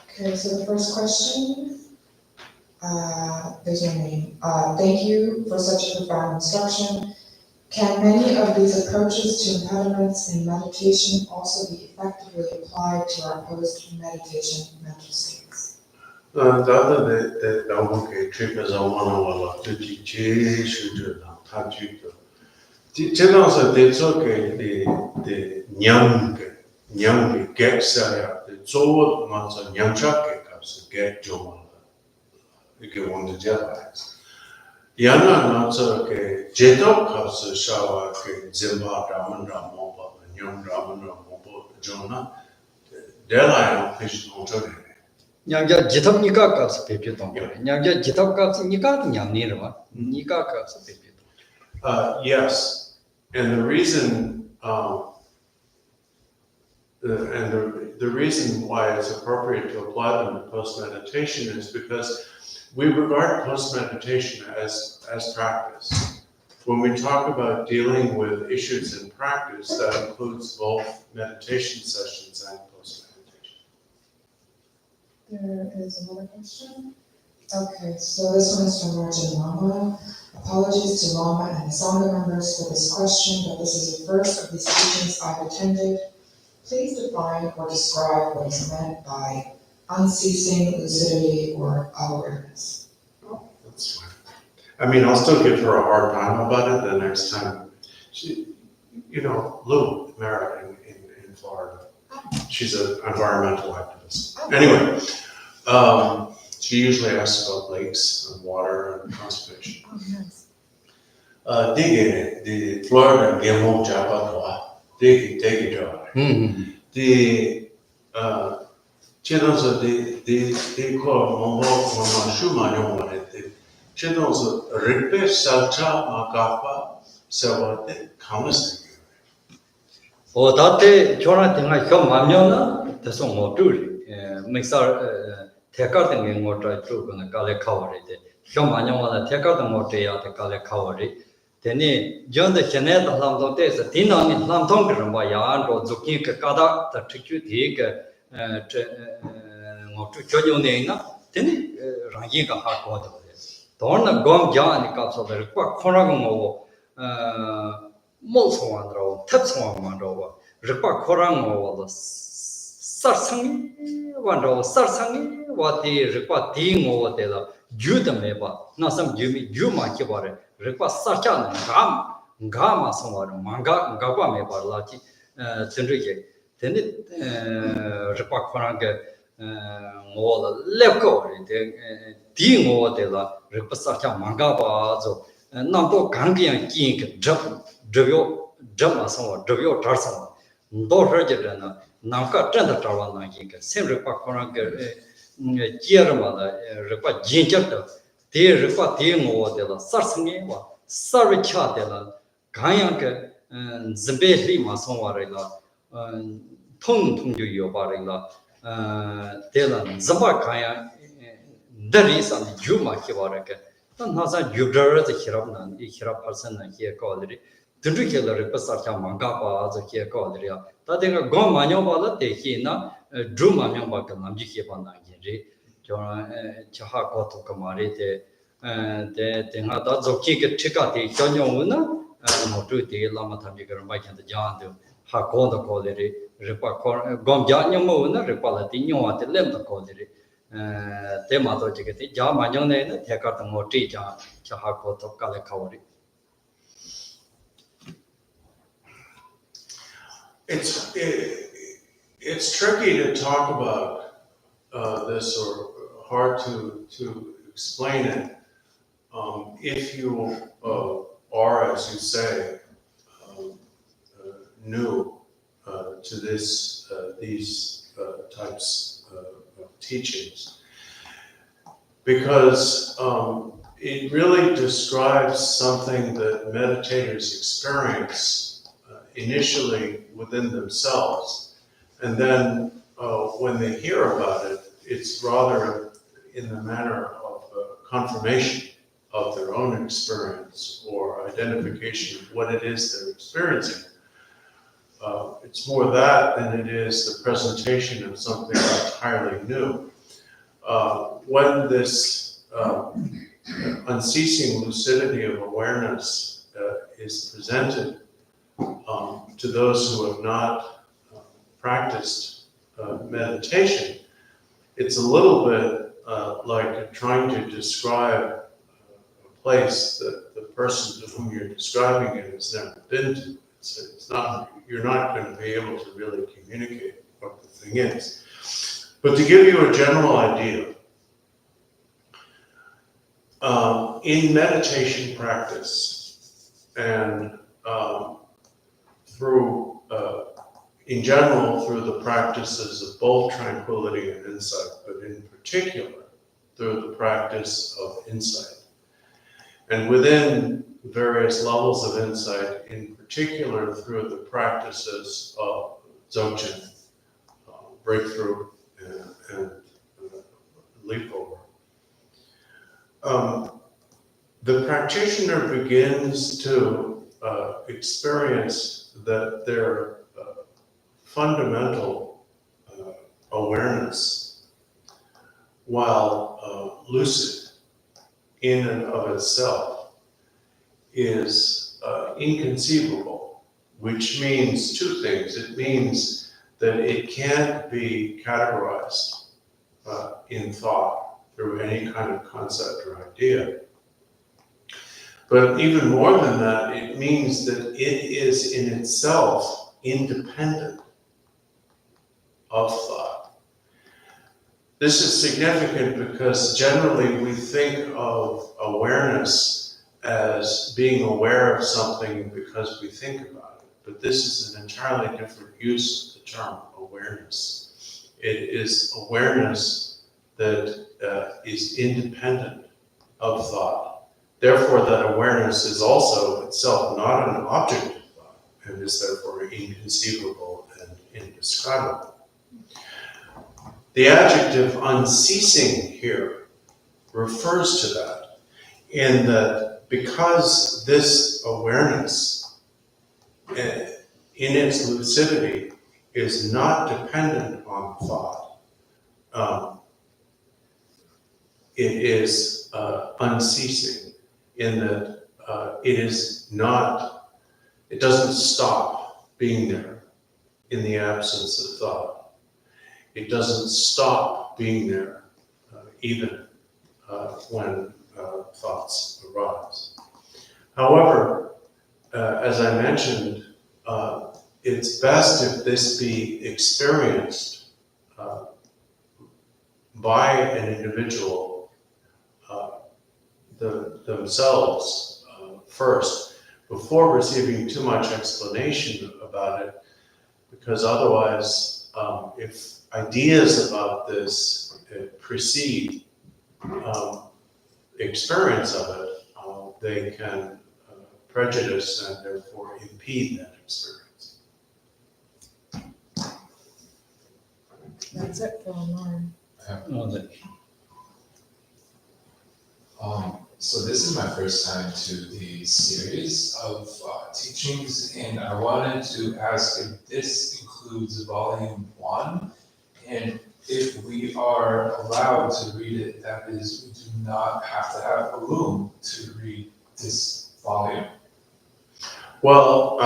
Okay, so the first question, there's no name. Thank you for such a profound instruction. Can many of these approaches to impediments in meditation also be effectively applied to our post-meditation mental states? Dada de Dambuke tripas wala tuji shuju na taji to. Chenasa de zoke de nyamge geksa de zo mansa nyamchake kaps get jomala. Ike wonde jaba. Yana nansa ke jeto kaps shawa ke zimba ramandra moba nyam ramandra moba jona. Dela fish on today. 냥자 지탑니까 값을 배피던 거래. 냥자 지탑 값은 니가 냥니르마. 니가 값을 배피던. Yes, and the reason the reason why it's appropriate to apply them to post-meditation is because we regard post-meditation as practice. When we talk about dealing with issues in practice, that includes both meditation sessions and post-meditation. There is another question. Okay, so this one is from Dorje Lama. Apologies to Lama and the Sangha members for this question, but this is the first of these teachings I've attended. Please define or describe what is meant by unceasing lucidity or awareness. Oh, that's fine. I mean, I'll still give her a hard time about it the next time. She, Lou Merritt in Florida. She's an environmental activist. Anyway, she usually asks about lakes and water and conservation. Oh, nice. The Florida Jamgon Kongtrul Lodro Thaye. The channels the call Momo Shuma Yomane. Channels Ripe Salcha Makapa Savate Kamas. 다때 조나팅아 혀 만년나 대소 못 둘. 믹서 태가된 게 뭐라 쪼거나 갈래 카워리데. 혀 만년마다 태가된 못 돼야 돼 갈래 카워리. 되니 전데 전에 담도 때서 디나니 담통 그런 거 야안로 죽기 그 까다 다 특주 되게 뭐 저용내나 Then Rangiga Hakota. Don't go down the cups of the Korango, most one row, taps one row, Ripa Korango, Sarsangi, one row, Sarsangi, what the Ripa Ding over the Judameba, not some Juma Kibare, Ripa Sachan, Gama, someone, Manga, Gaba Meba, Lati, Tendrike, then it Ripa Koranga. All level, the over the Ripasaka Mangaba, so Nampo Gangian King, Jump, Jump, Dravio Tarsama, Dorje Namka Tenda Tawana, same Ripakoranga, Jerema, Ripa Ginger, dear Ripa Ding over the Sarsangi, Saricha de la Gayanka, and Zimbe Lima, Somarela, Tung Yobarilla. Delan Zabakaya, there is on the Juma Kivaraka. Don't have a Judra the Hirabna, the Hirab person and here called it. The regular Ripasaka Mangapa, the here called it. That they are gone Manyoba, they hina, Juma Yambaka, Namjikipana, Chahako to Kamarite, and they had that Zoki Chikati, Janyona, and Motuti, Lama Tamika, Mike and the Jan. Hakonda Kodiri, Gomjanyamona, Repalatino at the Lemta Kodiri, Temato Jigati, Jamayone, Tekata Motija, Chahako to Kalakauri. It's tricky to talk about this or hard to explain it if you are, as you say, new to these types of teachings, because it really describes something that meditators experience initially within themselves, and then when they hear about it, it's rather in the manner of confirmation of their own experience or identification of what it is they're experiencing. It's more that than it is the presentation of something entirely new. When this unceasing lucidity of awareness is presented to those who have not practiced meditation, it's a little bit like trying to describe a place that the person to whom you're describing it has never been to. It's not, you're not going to be able to really communicate what the thing is. But to give you a general idea, in meditation practice and through, in general, through the practices of both tranquility and insight, but in particular, through the practice of insight. And within various levels of insight, in particular through the practices of Dzogchen, breakthrough, and leap over. The practitioner begins to experience that their fundamental awareness, while lucid in and of itself, is inconceivable, which means two things. It means that it can't be categorized in thought through any kind of concept or idea. But even more than that, it means that it is in itself independent of thought. This is significant because generally we think of awareness as being aware of something because we think about it. But this is an entirely different use of the term awareness. It is awareness that is independent of thought. Therefore, that awareness is also itself not an object of thought, and is therefore inconceivable and indescribable. The adjective unceasing here refers to that, in that because this awareness in its lucidity is not dependent on thought, it is unceasing in that it doesn't stop being there in the absence of thought. It doesn't stop being there even when thoughts arise. However, as I mentioned, it's best if this be experienced by an individual themselves first, before receiving too much explanation about it, because otherwise, if ideas about this precede experience of it, they can prejudice and therefore impede that experience. That's it for Lamrim. So this is my first time to the series of teachings, and I wanted to ask if this includes volume 1, and if we are allowed to read it, that is, we do not have to have a room to read this volume. Well,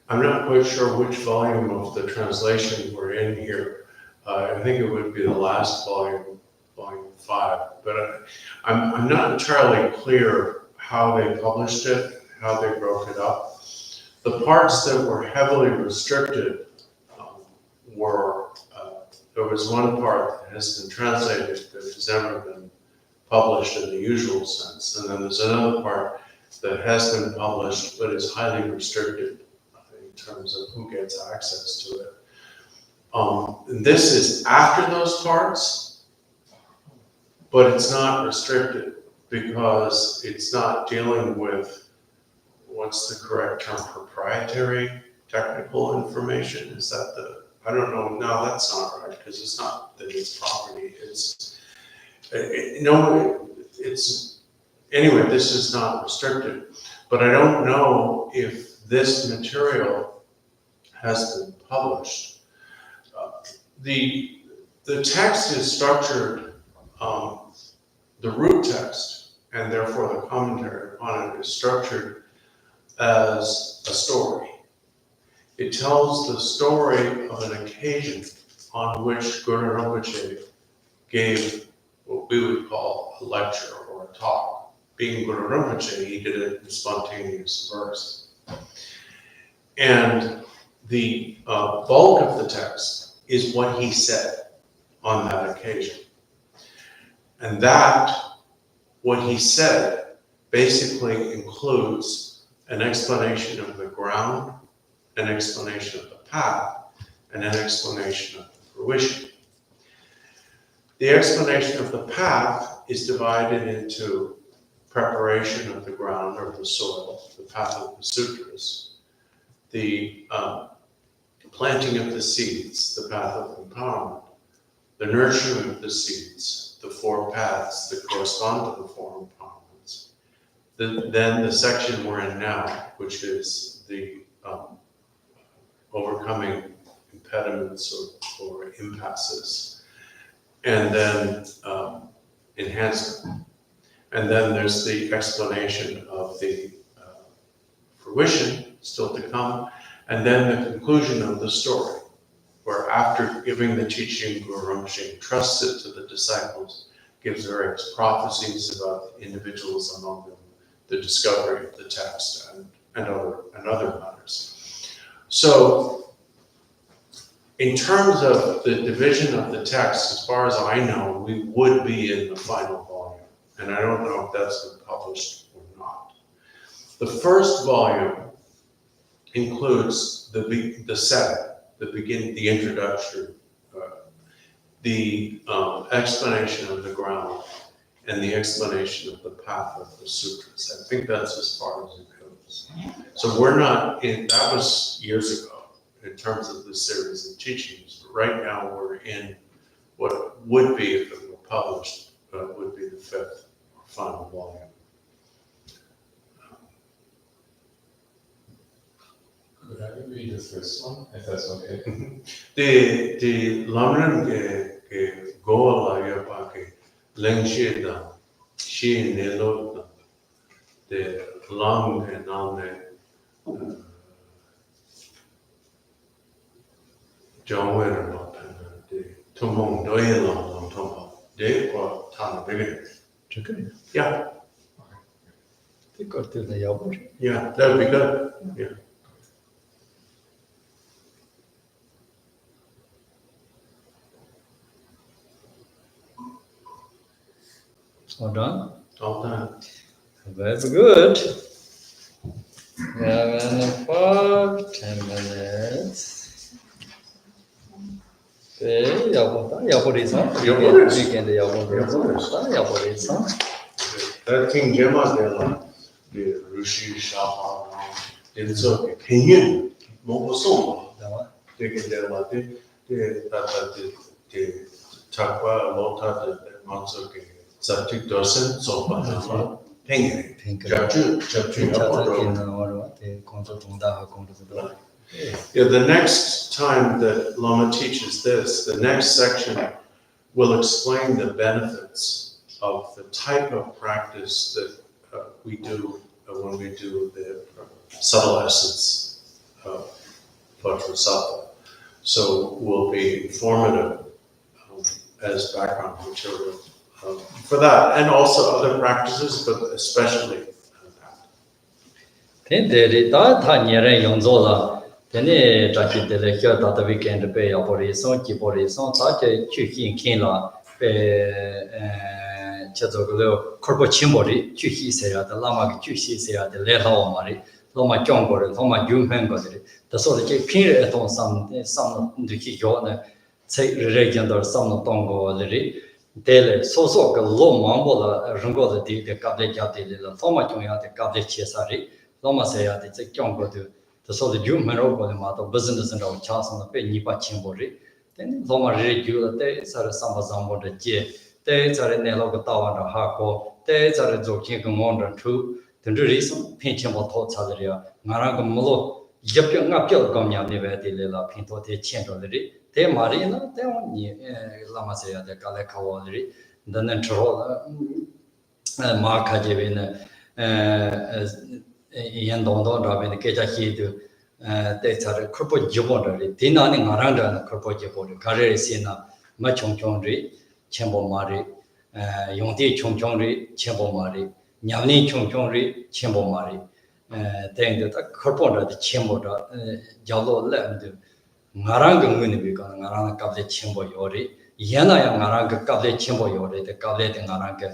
I'm not quite sure which volume of the translation we're in here. I think it would be the last volume, volume 5, but I'm not entirely clear how they published it, how they broke it up. The parts that were heavily restricted were, there was one part that has been translated that has never been published in the usual sense, and then there's another part that has been published but is highly restricted in terms of who gets access to it. And this is after those parts, but it's not restricted because it's not dealing with, what's the correct term, proprietary technical information? Is that the, I don't know, no, that's not right, because it's not that it's property, it's, anyway, this is not restricted, but I don't know if this material has been published. The text is structured, the root text, and therefore the commentary upon it is structured as a story. It tells the story of an occasion on which Guru Rinpoche gave what we would call a lecture or a talk. Being Guru Rinpoche, he did it in spontaneous verse. And the bulk of the text is what he said on that occasion. And that, what he said, basically includes an explanation of the ground, an explanation of the path, and an explanation of the fruition. The explanation of the path is divided into preparation of the ground or the soil, the path of the sutras, the planting of the seeds, the path of empowerment, the nurturing of the seeds, the 4 paths that correspond to the 4 empowerments. Then the section we're in now, which is the overcoming impediments or impasses, and then enhancement. And then there's the explanation of the fruition still to come, and then the conclusion of the story, where after giving the teaching, Guru Rinpoche entrusts it to the disciples, gives various prophecies about the individuals among them, the discovery of the text, and other matters. So, in terms of the division of the text, as far as I know, we would be in the final volume, and I don't know if that's been published or not. The first volume includes the setting, the introduction, the explanation of the ground, and the explanation of the path of the sutras. I think that's as far as it goes. So we're not in, that was years ago in terms of the series of teachings, but right now we're in what would be, if it were published, would be the 5th or final volume. Could I read the first one, if that's okay? The Lamrim Lengshi da, Shi Nelo da, the Long and on the John Winter not the Tumong Doyen Long Tumong, they got Tana Bigger. 这个 Yeah, 这个对的要不 yeah, that would be good. Yeah. All done? All done. Very good. Yeah, and about 10 minutes. Okay, weekend That King Gemma the Rushi Shah, and so Kenyan, Mokoson, they get there like the Takwa, Lota, the Matsuki, Satik Dosen, so Penny, Chapter. Yeah, the next time that Lama teaches this, the next section will explain the benefits of the type of practice that we do when we do the subtle essence of Vajrasattva. So will be informative as background material for that, and also other practices, but especially that. Tene Tashi dele kia tata weekend pe yapori son ki pori son tate chuhi kinla pe chazoglo korpo chimbori chuhi seya de lama chuhi seya de le lawa mari loma kyongori loma yumpen godri the sort of pin eton some duki yone say regular some tongo leri dele so ga lo mambola rungo de kable jati le loma kyongya de kable chesari loma seya de kyongodu the sort of human over the matter business and our chance on the pay nipa chimbori then loma regular days are some zambo the je days are in the local tower and hako days are joking on the two the reason pinching what thoughts are there maranga mulo yaping up your gomya never de la pinto de chendoli de marina de lama say the kalekawali then troll marka jevin yen don rabe ke ja hi du de tsare korpo jibon de na ni ngarang da korpo jibon kare sina ma chong chong ri chenbo mari yong di chong chong ri chenbo mari nyam ni chong chong ri chenbo mari de de ta korpo da chenbo da jalo le de ngarang ng ni bi ka ngarang ka de chenbo yori yana ya ngarang ka de chenbo yori de ka de ngarang ka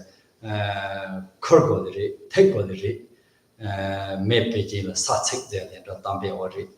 korpo ri tek ri 메페지는 사책되는 담배 어리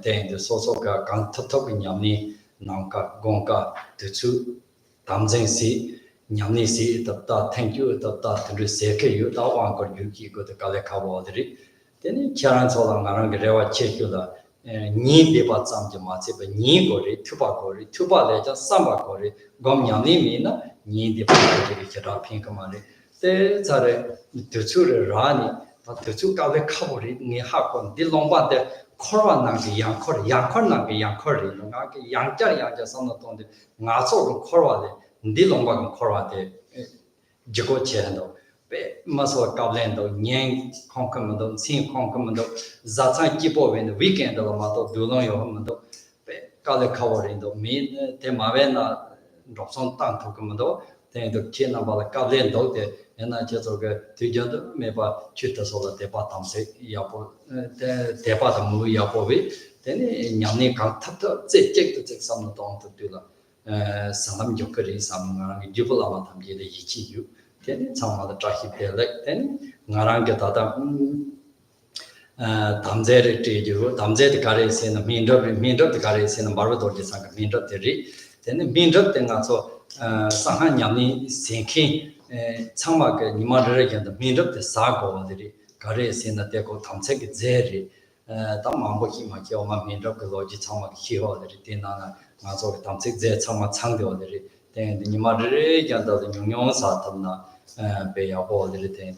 대인도 소소가 강토토기 냠니 나가 공가 드추 담쟁시 냠니시 답다 땡큐 답다 드르 세케유 다왕거 유기 거도 갈레카보들이 되니 차란소랑 나랑 그래와 체큐다 니 베바 잠지 마체베 니 거리 투바레자 삼바거리 검냠니미나 니 데바거리 제라 핑크마리 때 잘에 드추를 라니 the Gale Kabori, Nihakon, the Lombard, Koranaki, Yankornaki, Yanker, Sanaton, Naso, Korale, the Lombard Korate, Jagochendo, Maso Gablendo, Yang Concommando, Sin Concommando, Zatan Kipo in the weekend of Mato, Dulon Yomondo, Gale Kaborindo, me, Temavena, Robson Tantocommando, then the kin about Gablendo. And I just get together, maybe chittasadhana debatamse yapo, debatam yapovi, then Yamni can't take the some don't do the some jokeri, some Jubalamatam, the Yichi, then some other Tashi elect, then Naranga Tamzer Tiju, Tamzer Garis in the mean of the Garis in the Barbador, the mean of the re, then the mean of the also Sahan Yamni sinking. 창막에 니마르에게 민럽의 사고들이 가래에서 대고 탐색이 제리 담만보기 막이 오만 민럽의 로지 창막 희호들이 되나나 가서 탐색 제 창막 창대들이 된 니마르에게 한다는 용용사 탐나 배야보들이 되는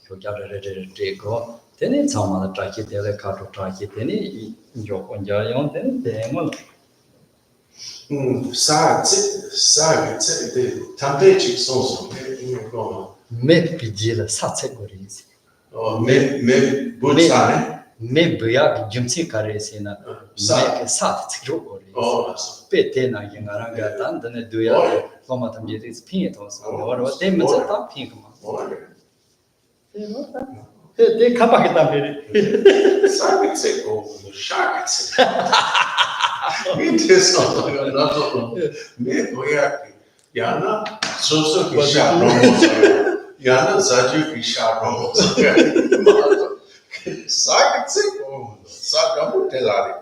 효과를 되고 되는 창막의 트라키 되게 카토 트라키 되니 요건자용 되는 대문 담배직 소소 이거 매 비지라 사체거리지. 매 부산에 매 뭐야 김치 가래시나 사 매 사체거리. 맞아. 베테나 영아랑가 단단에 두야 로마 담제리 스피에 통해서 뭐로 때문에 다 피고만. 내 가방에 담배리. 사비세고 샤가세 Interesante, no, me voy a Yana, soso que charromos, Yana, Zaju que charromos, sabe como, sabe como telari.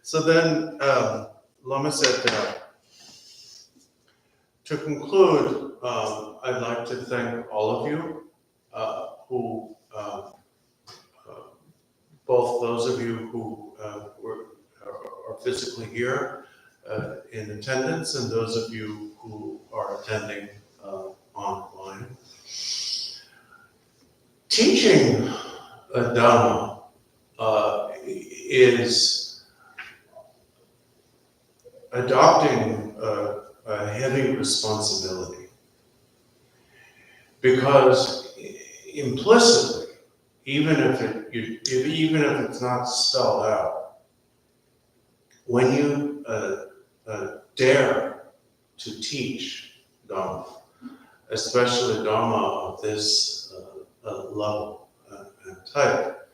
So then Lama said, to conclude, I'd like to thank all of you who. Both those of you who are physically here in attendance and those of you who are attending online. Teaching a Dhamma is adopting a heavy responsibility because implicitly, even if it's not spelled out, when you dare to teach Dhamma, especially Dhamma of this level and type,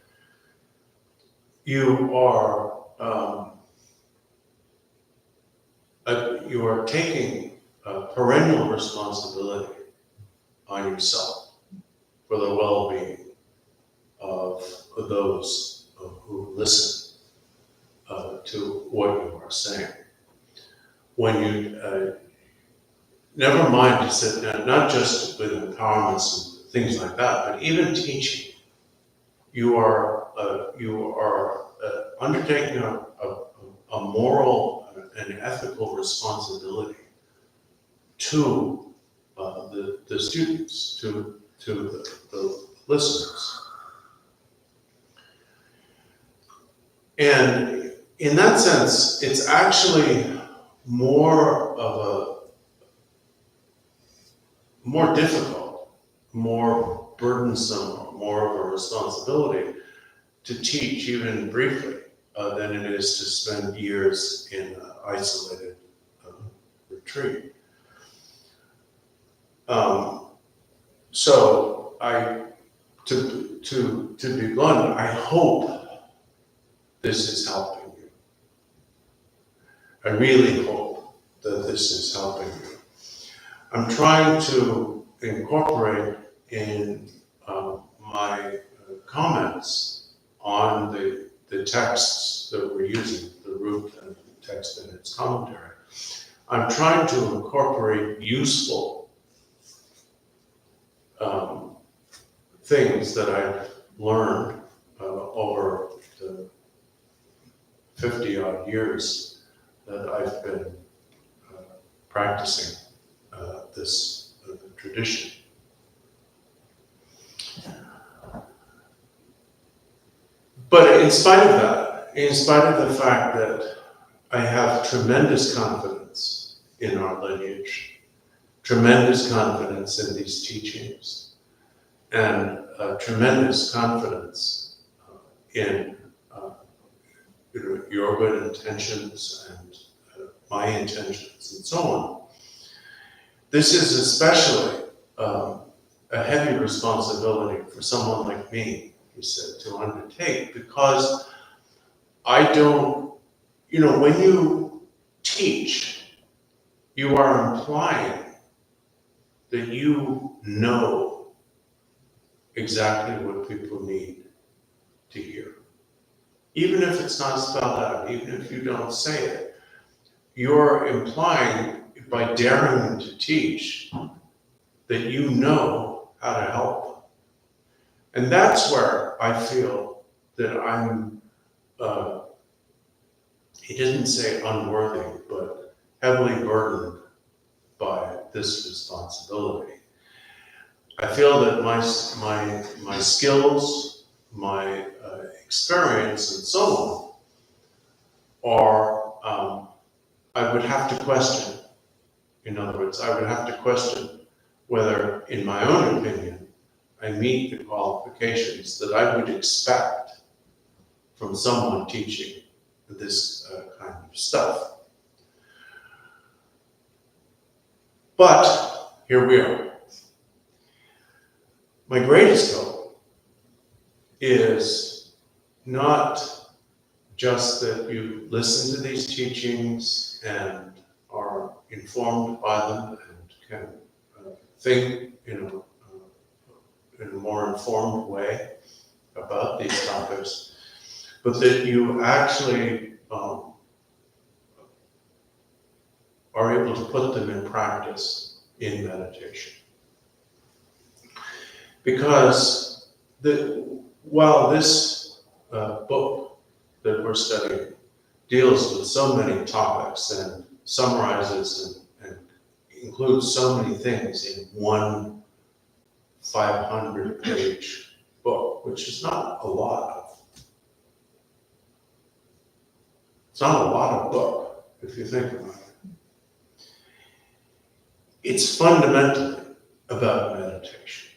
you are taking a perennial responsibility on yourself for the well-being of those who listen to what you are saying. When you, never mind to sit down, not just with empowerments and things like that, but even teaching, you are undertaking a moral and ethical responsibility to the students, to the listeners. And in that sense, it's actually more difficult, more burdensome, more of a responsibility to teach even briefly than it is to spend years in an isolated retreat. So to be blunt, I hope this is helping you. I really hope that this is helping you. I'm trying to incorporate in my comments on the texts that we're using, the root and the text and its commentary. I'm trying to incorporate useful things that I've learned over the 50-odd years that I've been practicing this tradition. But in spite of that, in spite of the fact that I have tremendous confidence in our lineage, tremendous confidence in these teachings, and tremendous confidence in your good intentions and my intentions and so on. This is especially a heavy responsibility for someone like me, he said, to undertake, because I don't, when you teach, you are implying that you know exactly what people need to hear. Even if it's not spelled out, even if you don't say it, you're implying by daring them to teach that you know how to help them. And that's where I feel that I'm, he didn't say unworthy, but heavily burdened by this responsibility. I feel that my skills, my experience and so or I would have to question. In other words, I would have to question whether, in my own opinion, I meet the qualifications that I would expect from someone teaching this kind of stuff. But here we are. My greatest hope is not just that you listen to these teachings and are informed by them and can think in a more informed way about these topics, but that you actually are able to put them in practice in meditation. Because while this book that we're studying deals with so many topics and summarizes and includes so many things in one 500-page book, which is not a lot of. It's not a lot of book, if you think about it. It's fundamentally about meditation.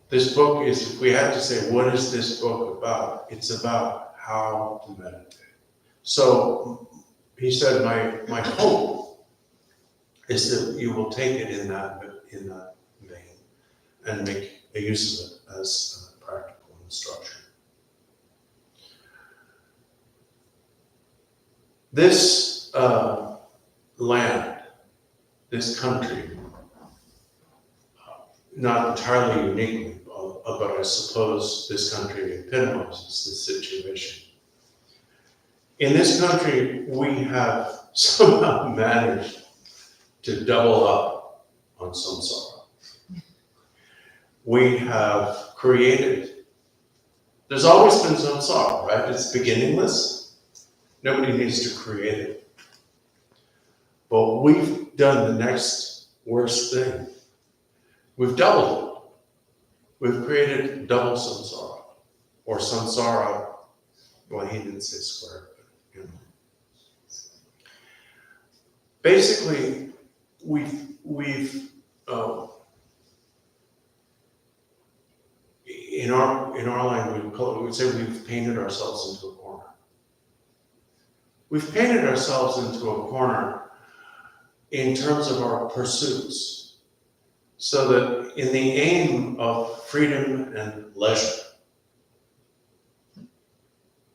This book is, if we had to say, what is this book about? It's about how to meditate. So he said, my hope is that you will take it in that vein and make a use of it as a practical instruction. This land, this country, not entirely uniquely, but I suppose this country epitomizes this situation. In this country, we have somehow managed to double up on samsara. We have created, there's always been samsara, right? It's beginningless. Nobody needs to create it. But we've done the next worst thing. We've doubled it. We've created double samsara, or samsara. Well, he didn't say square, but you know. Basically, we've in our language, we would say we've painted ourselves into a corner. We've painted ourselves into a corner in terms of our pursuits, so that in the aim of freedom and leisure,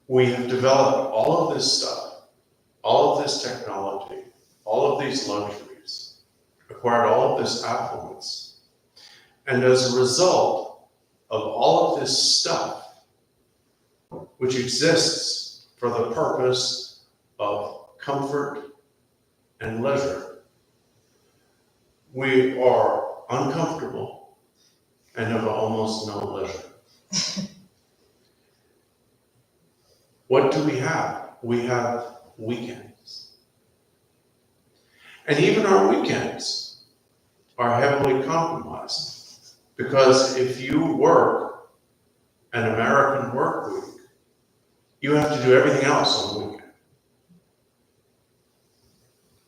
we have developed all of this stuff, all of this technology, all of these luxuries, acquired all of this affluence. And as a result of all of this stuff, which exists for the purpose of comfort and leisure, we are uncomfortable and have almost no leisure. What do we have? We have weekends. And even our weekends are heavily compromised, because if you work an American work week, you have to do everything else on the weekend.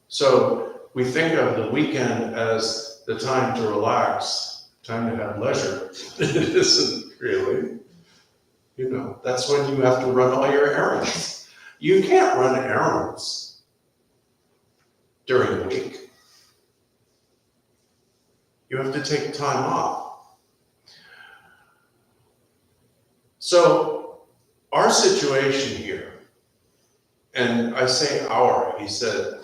So we think of the weekend as the time to relax, time to have leisure. It isn't really. You know, that's when you have to run all your errands. You can't run errands during the week. You have to take time off. So our situation here, and I say our, he said,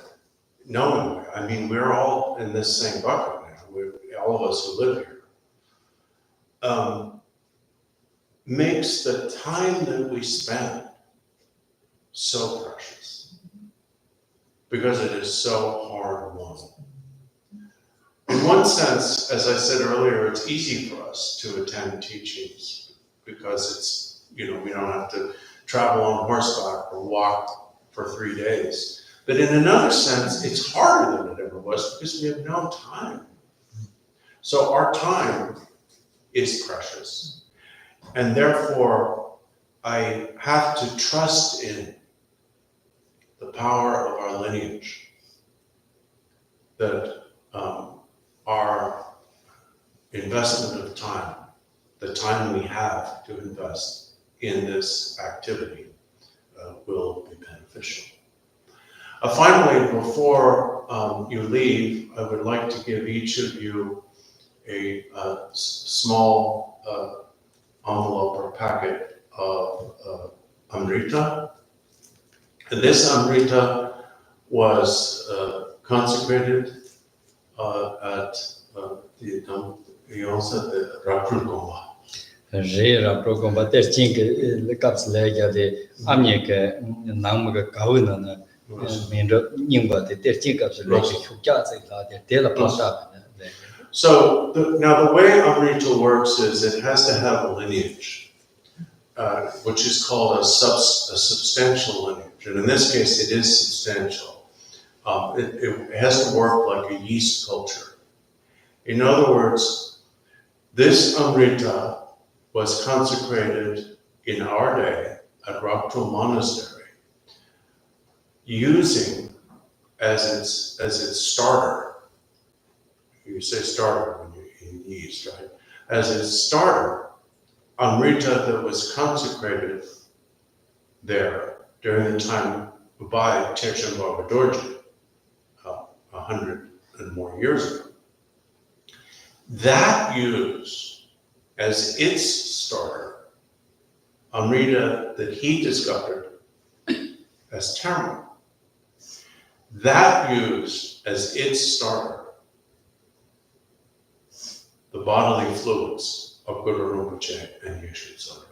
knowingly, I mean, we're all in this same bucket now, all of us who live here, makes the time that we spend so precious, because it is so hard-won. In one sense, as I said earlier, it's easy for us to attend teachings because it's, you know, we don't have to travel on horseback or walk for 3 days. But in another sense, it's harder than it ever was because we have no time. So our time is precious. And therefore, I have to trust in the power of our lineage, that our investment of time, the time we have to invest in this activity will be beneficial. Finally, before you leave, I would like to give each of you a small envelope or packet of Amrita. And this Amrita was consecrated at the Raprugoma. Rera program ter chink le caps lega de amneke namga kauna mindo Nyingpo ter chink caps lega hukya la de la plata. So now the way Amrita works is it has to have a lineage, which is called a substantial lineage. And in this case, it is substantial. It has to work like a yeast culture. In other words, this Amrita was consecrated in our day at Rakpo Monastery, using as its starter. You say starter when you're in yeast, right? As its starter, Amrita that was consecrated there during the time by Techshambar Dorje, 100 and more years ago. That used as its starter Amrita that he discovered as terma. That used as its starter the bodily fluids of Guru Rinpoche and Yeshe Gyamtso.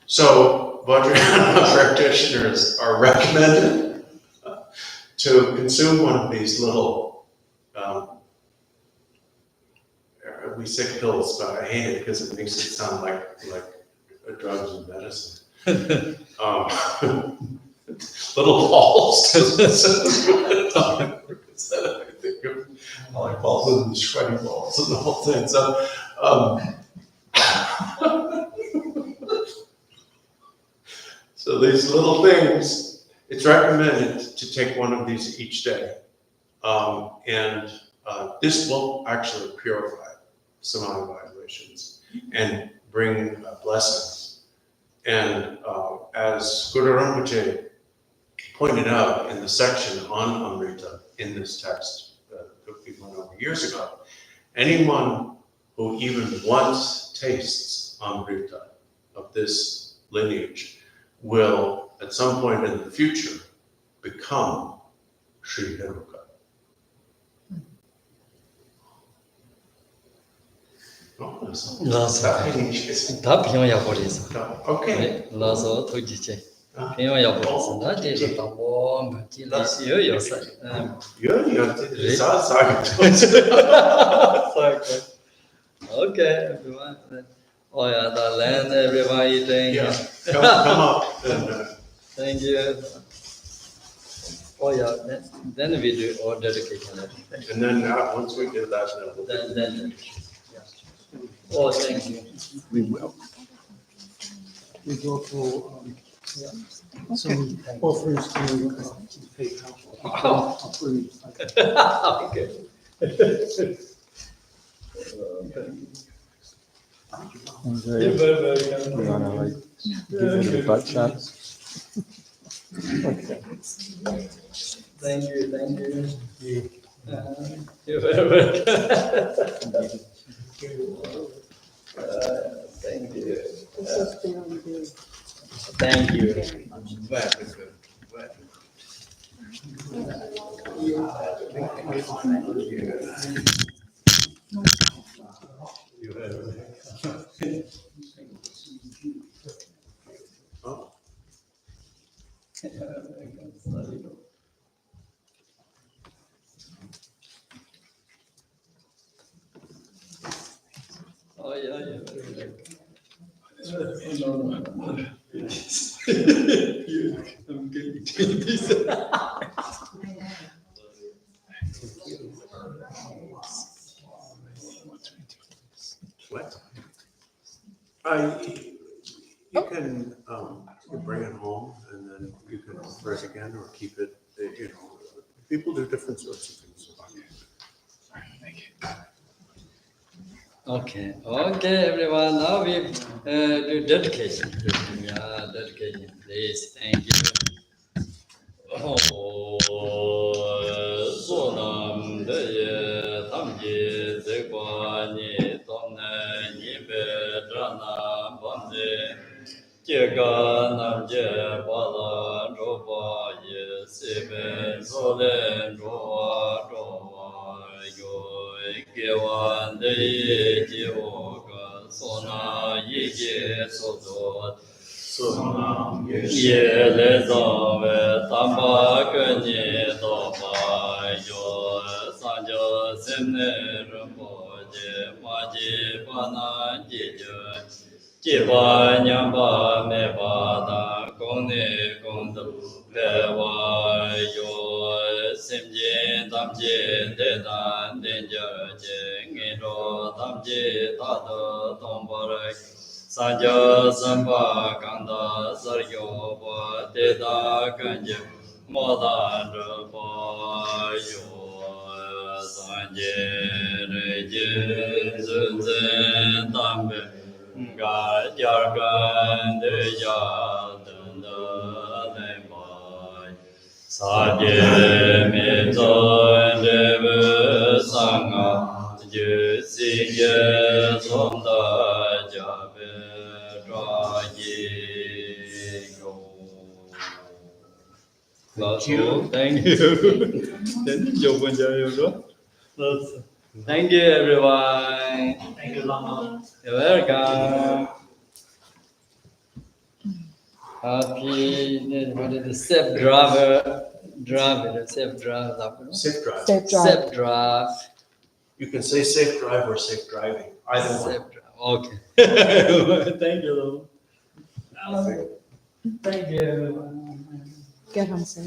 So Vajrayana practitioners are recommended to consume one of these little, we say pills, but I hate it because it makes it sound like drugs and medicine. Little balls. I like balls and sweaty balls and the whole thing. So, so these little things, it's recommended to take one of these each day. And this will actually purify samadhi vibrations and bring blessings. And as Guru Rinpoche pointed out in the section on Amrita in this text that we went over years ago, anyone who even once tastes Amrita of this lineage will, at some point in the future, become Sri Hiruka. 다 비용야 버리서. Okay. 라서 토지체. 비용야 버리서. 나제 뭐 맞지라시요 요사. Okay, everyone. Oh yeah, the land everybody thank you. Yeah, come up and Thank you. Oh yeah, then we do all dedication. and then once we get that, Then oh, thank you. We will. We go for some offers to pay approved. Okay. And You're very welcome. we're gonna like give it a butt shot. Okay. Thank you. You're very welcome. Thank you. Thank you. Oh yeah. No. I'm getting this. You can bring it home and then you can offer it again or keep it, people do different sorts of things. Okay, everyone. Now we do dedication. Yeah, dedication. Please, thank you. Sonam Daye Tamji Zekwa Ni Tomne Nibe Drana Bande Jega Namje Bala Droba Ye Sebe Sole Droa Yo Gewan Daye Jiwoga Sona Yige Sozo Ye le zave tamba kenye doba yo sanjo semne rumbo je maji pana jijo jiba nyamba me bada kone kondo bewa yo semje tamje dedan denjo je ngiro tamje tado tombore Sanja Samba Kanda Saryo Pa Teda Kanje Modan Pa Yo Sanje Reje Zunzen Tambe Ga Jargan De Ya Danda Lembai Sadye Mezon Deve Sanga Je Sige Zonda Jabe Thank you. Thank you, everyone. Thank you, Lama. You're welcome. Happy, what is the safe driver? Safe drive. Safe drive. Safe drive. You can say safe drive or safe driving, either one. Safe drive. Okay. Thank you. Thank you. Get home safe.